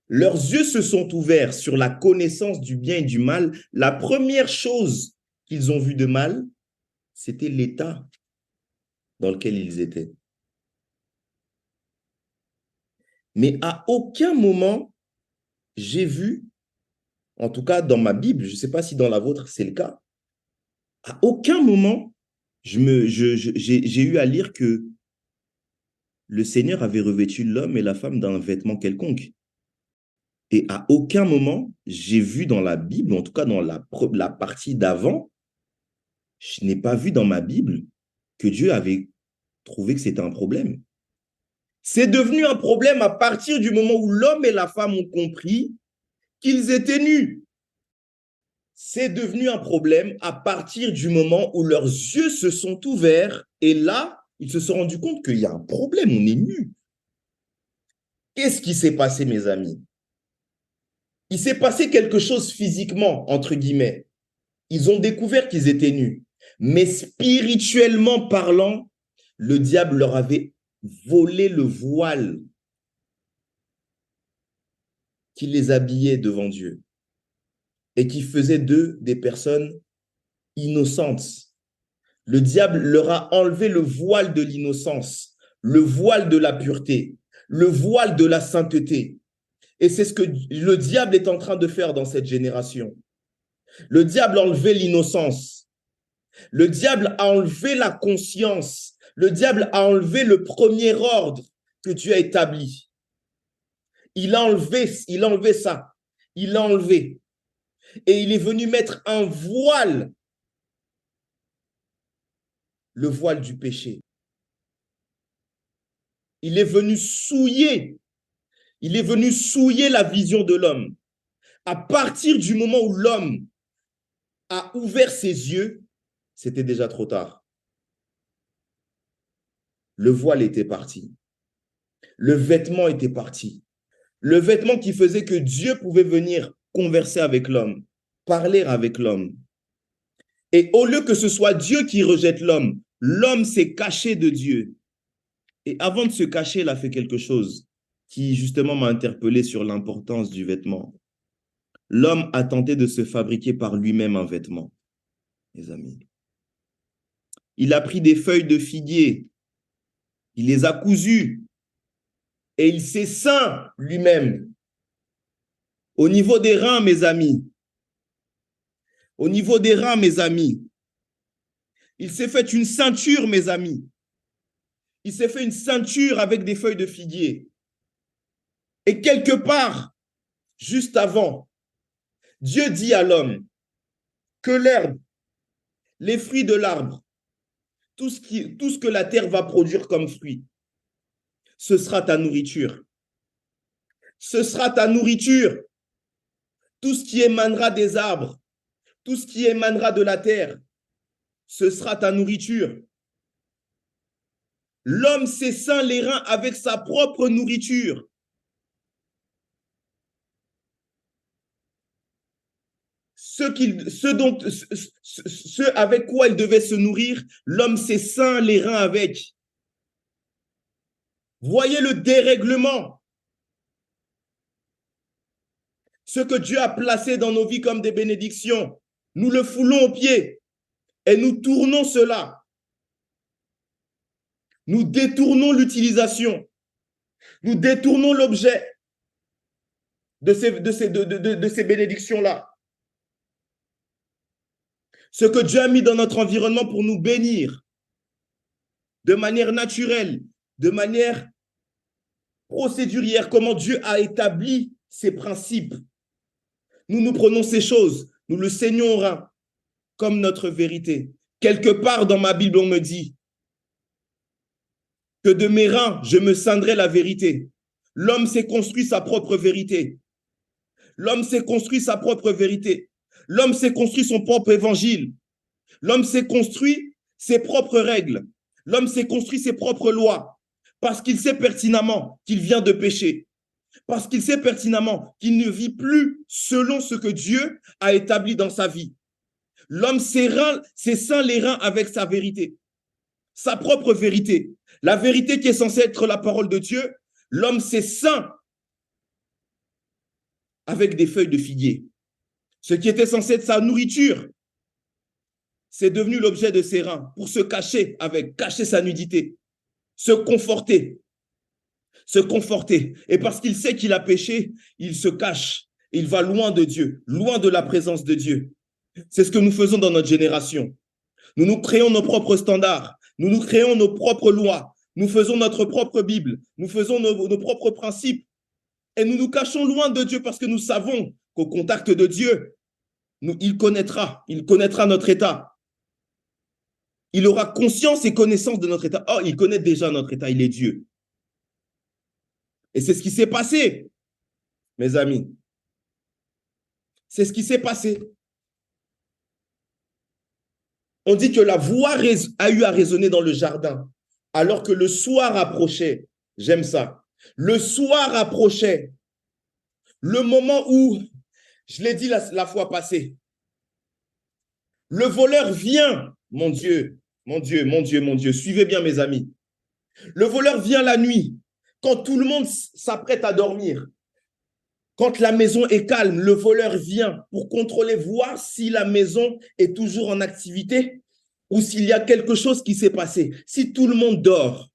leurs yeux se sont ouverts sur la connaissance du bien et du mal, la première chose qu'ils ont vue de mal, c'était l'état dans lequel ils étaient. Mais à aucun moment, j'ai vu, en tout cas dans ma Bible, je ne sais pas si dans la vôtre c'est le cas, à aucun moment, j'ai eu à lire que le Seigneur avait revêtu l'homme et la femme d'un vêtement quelconque. Et à aucun moment, j'ai vu dans la Bible, en tout cas dans la partie d'avant, je n'ai pas vu dans ma Bible que Dieu avait trouvé que c'était un problème. C'est devenu un problème à partir du moment où l'homme et la femme ont compris qu'ils étaient nus. C'est devenu un problème à partir du moment où leurs yeux se sont ouverts et là, ils se sont rendus compte qu'il y a un problème, on est nus. Qu'est-ce qui s'est passé, mes amis? Il s'est passé quelque chose physiquement, entre guillemets. Ils ont découvert qu'ils étaient nus. Mais spirituellement parlant, le diable leur avait volé le voile qui les habillait devant Dieu et qui faisait d'eux des personnes innocentes. Le diable leur a enlevé le voile de l'innocence, le voile de la pureté, le voile de la sainteté. Et c'est ce que le diable est en train de faire dans cette génération. Le diable a enlevé l'innocence. Le diable a enlevé la conscience. Le diable a enlevé le premier ordre que Dieu a établi. Il a enlevé ça. Il l'a enlevé. Et il est venu mettre un voile, le voile du péché. Il est venu souiller. Il est venu souiller la vision de l'homme. À partir du moment où l'homme a ouvert ses yeux, c'était déjà trop tard. Le voile était parti. Le vêtement était parti. Le vêtement qui faisait que Dieu pouvait venir converser avec l'homme, parler avec l'homme. Et au lieu que ce soit Dieu qui rejette l'homme, l'homme s'est caché de Dieu. Et avant de se cacher, il a fait quelque chose qui justement m'a interpellé sur l'importance du vêtement. L'homme a tenté de se fabriquer par lui-même un vêtement, mes amis. Il a pris des feuilles de figuier, il les a cousues et il s'est ceint lui-même. Au niveau des reins, mes amis, au niveau des reins, mes amis, il s'est fait une ceinture, mes amis. Il s'est fait une ceinture avec des feuilles de figuier. Et quelque part, juste avant, Dieu dit à l'homme que l'herbe, les fruits de l'arbre, tout ce que la terre va produire comme fruit, ce sera ta nourriture. Ce sera ta nourriture. Tout ce qui émanera des arbres, tout ce qui émanera de la terre, ce sera ta nourriture. L'homme s'est ceint les reins avec sa propre nourriture. Ce avec quoi il devait se nourrir, l'homme s'est ceint les reins avec. Voyez le dérèglement. Ce que Dieu a placé dans nos vies comme des bénédictions, nous le foulons aux pieds et nous tournons cela. Nous détournons l'utilisation. Nous détournons l'objet de ces bénédictions-là. Ce que Dieu a mis dans notre environnement pour nous bénir de manière naturelle, de manière procédurière, comment Dieu a établi ses principes. Nous prenons ces choses, nous le saignons au rein comme notre vérité. Quelque part dans ma Bible, on me dit que de mes reins, je me ceindrai la vérité. L'homme s'est construit sa propre vérité. L'homme s'est construit sa propre vérité. L'homme s'est construit son propre évangile. L'homme s'est construit ses propres règles. L'homme s'est construit ses propres lois parce qu'il sait pertinemment qu'il vient de pécher. Parce qu'il sait pertinemment qu'il ne vit plus selon ce que Dieu a établi dans sa vie. L'homme s'est ceint les reins avec sa vérité, sa propre vérité. La vérité qui est censée être la parole de Dieu, l'homme s'est ceint avec des feuilles de figuier. Ce qui était censé être sa nourriture, c'est devenu l'objet de ses reins pour se cacher avec, cacher sa nudité, se conforter. Et parce qu'il sait qu'il a péché, il se cache. Il va loin de Dieu, loin de la présence de Dieu. C'est ce que nous faisons dans notre génération. Nous créons nos propres standards. Nous créons nos propres lois. Nous faisons notre propre Bible. Nous faisons nos propres principes. Et nous nous cachons loin de Dieu parce que nous savons qu'au contact de Dieu, il connaîtra notre état. Il aura conscience et connaissance de notre état. Oh, il connaît déjà notre état, il est Dieu. Et c'est ce qui s'est passé, mes amis. C'est ce qui s'est passé. On dit que la voix a eu à résonner dans le jardin, alors que le soir approchait. J'aime ça. Le soir approchait. Le moment où, je l'ai dit la fois passée, le voleur vient, mon Dieu, mon Dieu, mon Dieu, mon Dieu. Suivez bien, mes amis. Le voleur vient la nuit, quand tout le monde s'apprête à dormir. Quand la maison est calme, le voleur vient pour contrôler, voir si la maison est toujours en activité ou s'il y a quelque chose qui s'est passé, si tout le monde dort.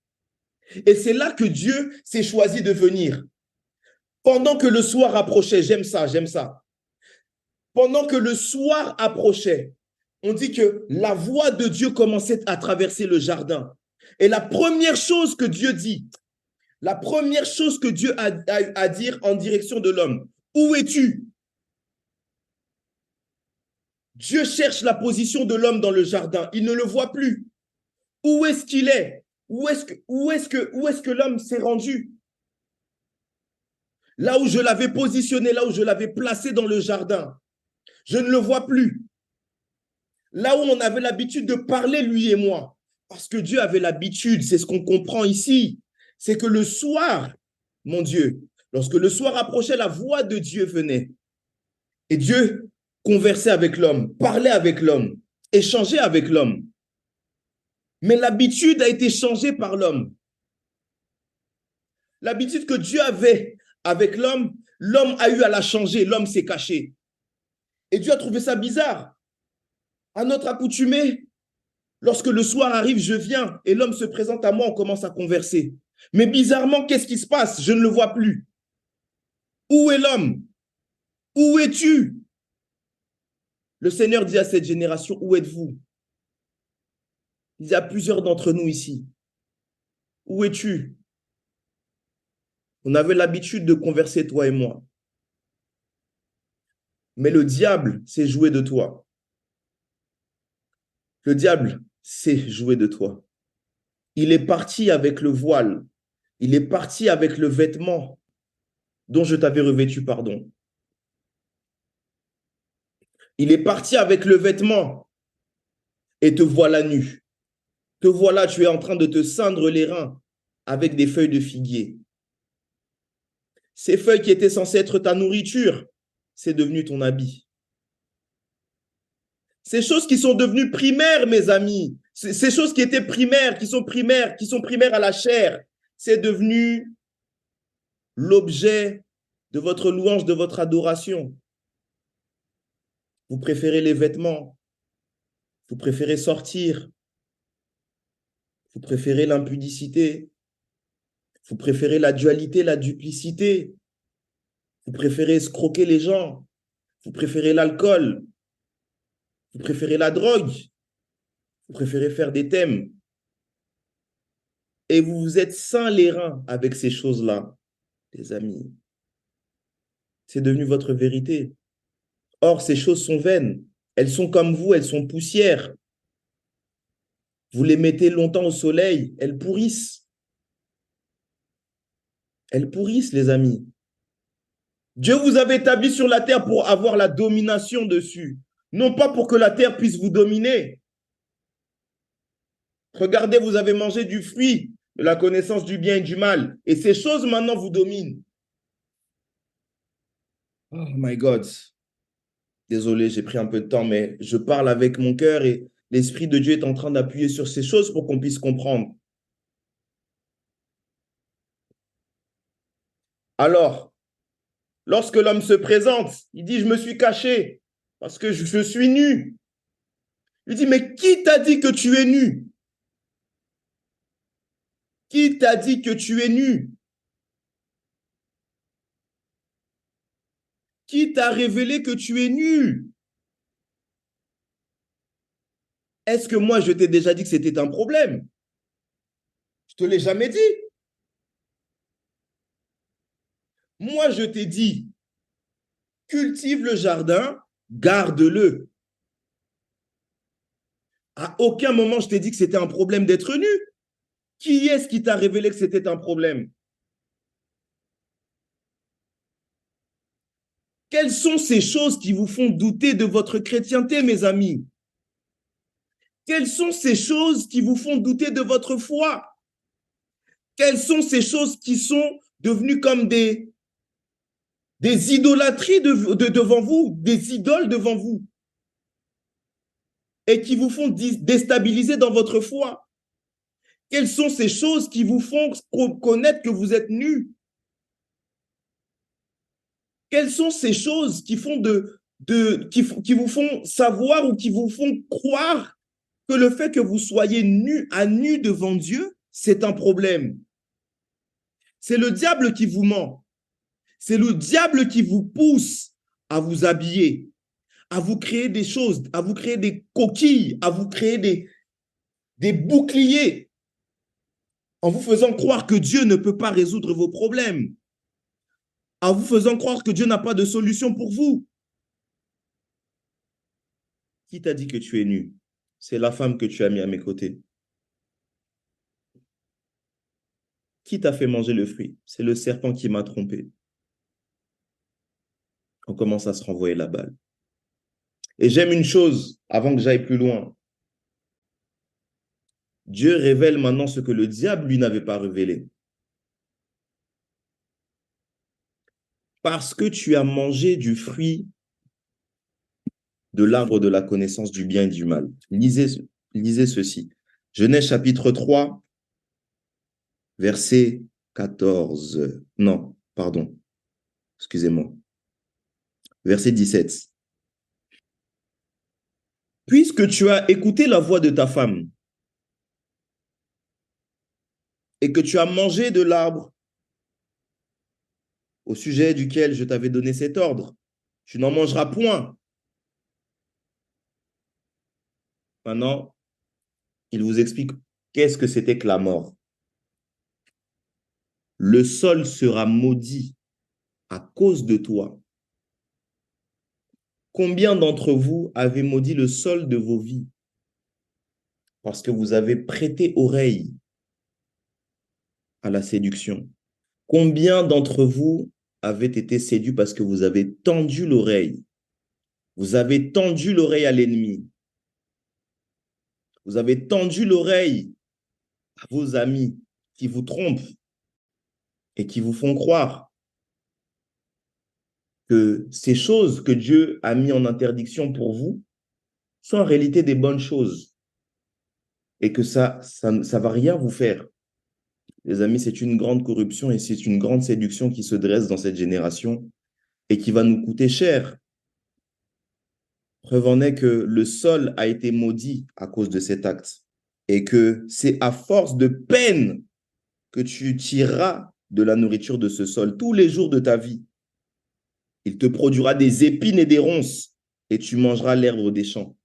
Et c'est là que Dieu s'est choisi de venir. Pendant que le soir approchait, j'aime ça, j'aime ça. Pendant que le soir approchait, on dit que la voix de Dieu commençait à traverser le jardin. Et la première chose que Dieu dit, la première chose que Dieu a à dire en direction de l'homme, où es-tu? Dieu cherche la position de l'homme dans le jardin. Il ne le voit plus. Où est-ce qu'il est? Où est-ce que l'homme s'est rendu? Là où je l'avais positionné, là où je l'avais placé dans le jardin, je ne le vois plus. Là où on avait l'habitude de parler, lui et moi, parce que Dieu avait l'habitude, c'est ce qu'on comprend ici, c'est que le soir, mon Dieu, lorsque le soir approchait, la voix de Dieu venait. Et Dieu conversait avec l'homme, parlait avec l'homme, échangeait avec l'homme. Mais l'habitude a été changée par l'homme. L'habitude que Dieu avait avec l'homme, l'homme a eu à la changer, l'homme s'est caché. Et Dieu a trouvé ça bizarre. À notre accoutumée, lorsque le soir arrive, je viens et l'homme se présente à moi, on commence à converser. Mais bizarrement, qu'est-ce qui se passe? Je ne le vois plus. Où est l'homme? Où es-tu? Le Seigneur dit à cette génération, où êtes-vous? Il y a plusieurs d'entre nous ici. Où es-tu? On avait l'habitude de converser, toi et moi. Mais le diable s'est joué de toi. Le diable s'est joué de toi. Il est parti avec le voile. Il est parti avec le vêtement dont je t'avais revêtu, pardon. Il est parti avec le vêtement et te voilà nu. Te voilà, tu es en train de te ceindre les reins avec des feuilles de figuier. Ces feuilles qui étaient censées être ta nourriture, c'est devenu ton habit. Ces choses qui sont devenues primaires, mes amis, ces choses qui étaient primaires, qui sont primaires à la chair, c'est devenu l'objet de votre louange, de votre adoration. Vous préférez les vêtements, vous préférez sortir, vous préférez l'impudicité, vous préférez la dualité, la duplicité, vous préférez escroquer les gens, vous préférez l'alcool, vous préférez la drogue, vous préférez faire des thèmes. Et vous vous êtes ceint les reins avec ces choses-là, les amis. C'est devenu votre vérité. Or, ces choses sont vaines. Elles sont comme vous, elles sont poussières. Vous les mettez longtemps au soleil, elles pourrissent. Elles pourrissent, les amis. Dieu vous avait établi sur la terre pour avoir la domination dessus, non pas pour que la terre puisse vous dominer. Regardez, vous avez mangé du fruit de la connaissance du bien et du mal, et ces choses maintenant vous dominent. Oh my God. Désolé, j'ai pris un peu de temps, mais je parle avec mon cœur et l'Esprit de Dieu est en train d'appuyer sur ces choses pour qu'on puisse comprendre. Alors, lorsque l'homme se présente, il dit, je me suis caché parce que je suis nu. Il dit, mais qui t'a dit que tu es nu? Qui t'a dit que tu es nu? Qui t'a révélé que tu es nu? Est-ce que moi, je t'ai déjà dit que c'était un problème? Je ne te l'ai jamais dit. Moi, je t'ai dit, cultive le jardin, garde-le. À aucun moment, je t'ai dit que c'était un problème d'être nu. Qui est-ce qui t'a révélé que c'était un problème? Quelles sont ces choses qui vous font douter de votre chrétienté, mes amis? Quelles sont ces choses qui vous font douter de votre foi? Quelles sont ces choses qui sont devenues comme des idolâtries devant vous, des idoles devant vous, et qui vous font déstabiliser dans votre foi? Quelles sont ces choses qui vous font connaître que vous êtes nus? Quelles sont ces choses qui font qui vous font savoir ou qui vous font croire que le fait que vous soyez nus à nu devant Dieu, c'est un problème? C'est le diable qui vous ment. C'est le diable qui vous pousse à vous habiller, à vous créer des choses, à vous créer des coquilles, à vous créer des boucliers, en vous faisant croire que Dieu ne peut pas résoudre vos problèmes, en vous faisant croire que Dieu n'a pas de solution pour vous. Qui t'a dit que tu es nu? C'est la femme que tu as mis à mes côtés. Qui t'a fait manger le fruit? C'est le serpent qui m'a trompé. On commence à se renvoyer la balle. Et j'aime une chose, avant que j'aille plus loin. Dieu révèle maintenant ce que le diable, lui, n'avait pas révélé. Parce que tu as mangé du fruit de l'arbre de la connaissance du bien et du mal. Lisez ceci. Genèse chapitre 3, verset 14. Non, pardon. Excusez-moi. Verset 17. Puisque tu as écouté la voix de ta femme et que tu as mangé de l'arbre au sujet duquel je t'avais donné cet ordre, tu n'en mangeras point. Maintenant, il vous explique qu'est-ce que c'était que la mort. Le sol sera maudit à cause de toi. Combien d'entre vous avez maudit le sol de vos vies parce que vous avez prêté oreille à la séduction? Combien d'entre vous avez été séduits parce que vous avez tendu l'oreille? Vous avez tendu l'oreille à l'ennemi. Vous avez tendu l'oreille à vos amis qui vous trompent et qui vous font croire que ces choses que Dieu a mis en interdiction pour vous sont en réalité des bonnes choses et que ça va rien vous faire. Les amis, c'est une grande corruption et c'est une grande séduction qui se dresse dans cette génération et qui va nous coûter cher. Preuve en est que le sol a été maudit à cause de cet acte et que c'est à force de peine que tu tireras de la nourriture de ce sol tous les jours de ta vie. Il te produira des épines et des ronces et tu mangeras l'herbe des champs.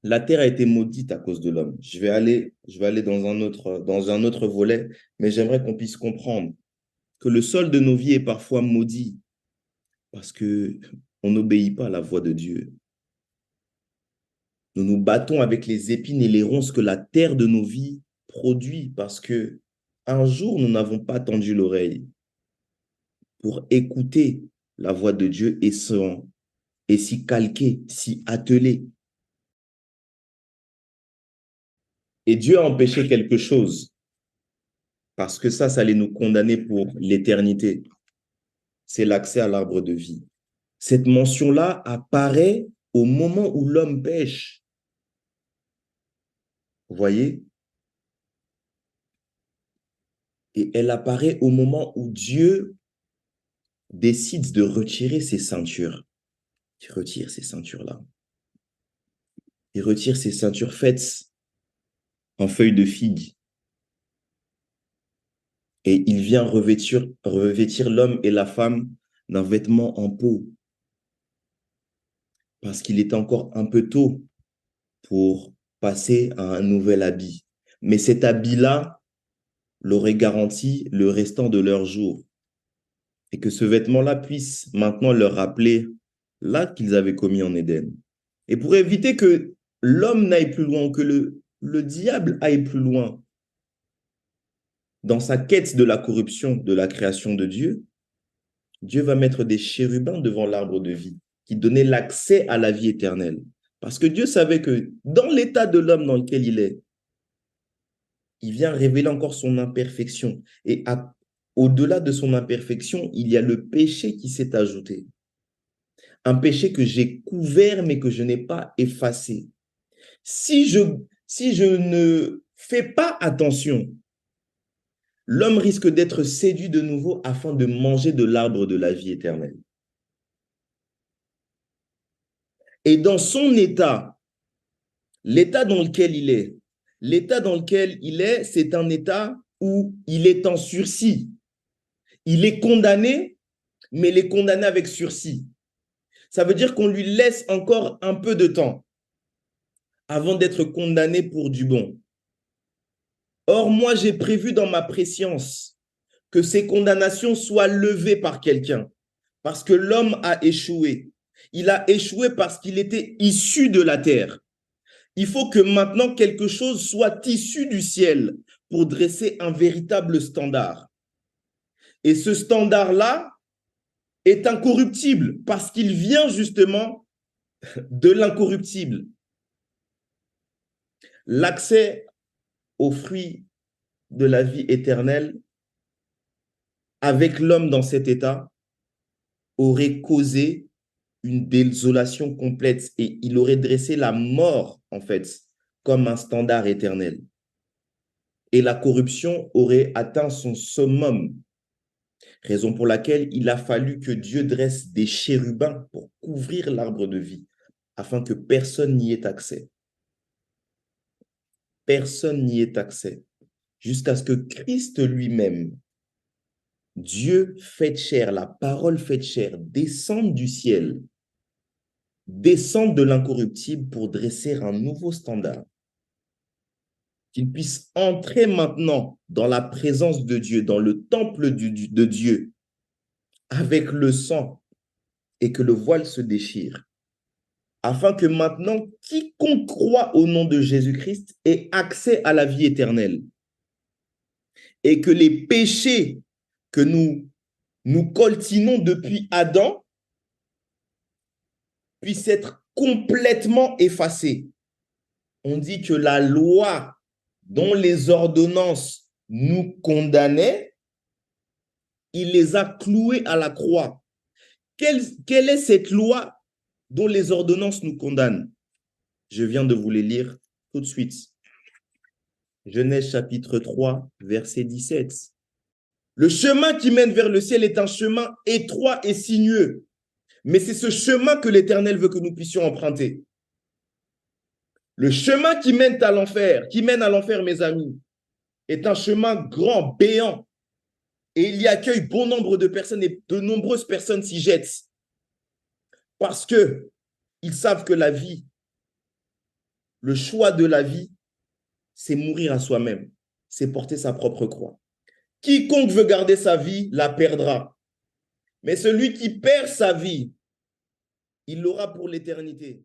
La terre a été maudite à cause de l'homme. Je vais aller dans un autre volet, mais j'aimerais qu'on puisse comprendre que le sol de nos vies est parfois maudit parce que on n'obéit pas à la voix de Dieu. Nous nous battons avec les épines et les ronces que la terre de nos vies produit parce que un jour nous n'avons pas tendu l'oreille pour écouter la voix de Dieu et s'y calquer, s'y atteler. Et Dieu a empêché quelque chose parce que ça allait nous condamner pour l'éternité. C'est l'accès à l'arbre de vie. Cette mention-là apparaît au moment où l'homme pêche. Vous voyez? Et elle apparaît au moment où Dieu décide de retirer ses ceintures. Il retire ces ceintures-là. Il retire ces ceintures faites en feuilles de figue. Et il vient revêtir l'homme et la femme d'un vêtement en peau. Parce qu'il est encore un peu tôt pour passer à un nouvel habit. Mais cet habit-là leur est garanti le restant de leur jour. et que ce vêtement-là puisse maintenant leur rappeler l'acte qu'ils avaient commis en Éden. Et pour éviter que l'homme n'aille plus loin, que le diable aille plus loin dans sa quête de la corruption de la création de Dieu, Dieu va mettre des chérubins devant l'arbre de vie qui donnaient l'accès à la vie éternelle. Parce que Dieu savait que dans l'état de l'homme dans lequel il vient révéler encore son imperfection. Et au-delà de son imperfection, il y a le péché qui s'est ajouté. Un péché que j'ai couvert mais que je n'ai pas effacé. Si je ne fais pas attention, l'homme risque d'être séduit de nouveau afin de manger de l'arbre de la vie éternelle. Et dans son état, l'état dans lequel il est, c'est un état où il est en sursis. Il est condamné, mais il est condamné avec sursis. Ça veut dire qu'on lui laisse encore un peu de temps avant d'être condamné pour du bon. Or, moi, j'ai prévu dans ma prescience que ces condamnations soient levées par quelqu'un, parce que l'homme a échoué. Il a échoué parce qu'il était issu de la terre. Il faut que maintenant quelque chose soit issu du ciel pour dresser un véritable standard. Et ce standard-là est incorruptible parce qu'il vient justement de l'incorruptible. L'accès aux fruits de la vie éternelle avec l'homme dans cet état aurait causé une désolation complète et il aurait dressé la mort, en fait, comme un standard éternel. Et la corruption aurait atteint son summum, raison pour laquelle il a fallu que Dieu dresse des chérubins pour couvrir l'arbre de vie, afin que personne n'y ait accès. Personne n'y ait accès, jusqu'à ce que Christ lui-même, Dieu fait chair, la parole faite chair, descende du ciel, descende de l'incorruptible pour dresser un nouveau standard. Qu'il puisse entrer maintenant dans la présence de Dieu, dans le temple de Dieu, avec le sang, et que le voile se déchire, afin que maintenant, quiconque croit au nom de Jésus-Christ ait accès à la vie éternelle, et que les péchés que nous coltinons depuis Adam puissent être complètement effacés. On dit que la loi dont les ordonnances nous condamnaient, il les a cloués à la croix. Quelle est cette loi dont les ordonnances nous condamnent? Je viens de vous les lire tout de suite. Genèse chapitre 3, verset 17. Le chemin qui mène vers le ciel est un chemin étroit et sinueux, mais c'est ce chemin que l'Éternel veut que nous puissions emprunter. Le chemin qui mène à l'enfer, mes amis, est un chemin grand, béant, et il y accueille bon nombre de personnes et de nombreuses personnes s'y jettent parce qu'ils savent que la vie, le choix de la vie, c'est mourir à soi-même, c'est porter sa propre croix. Quiconque veut garder sa vie la perdra, mais celui qui perd sa vie, il l'aura pour l'éternité.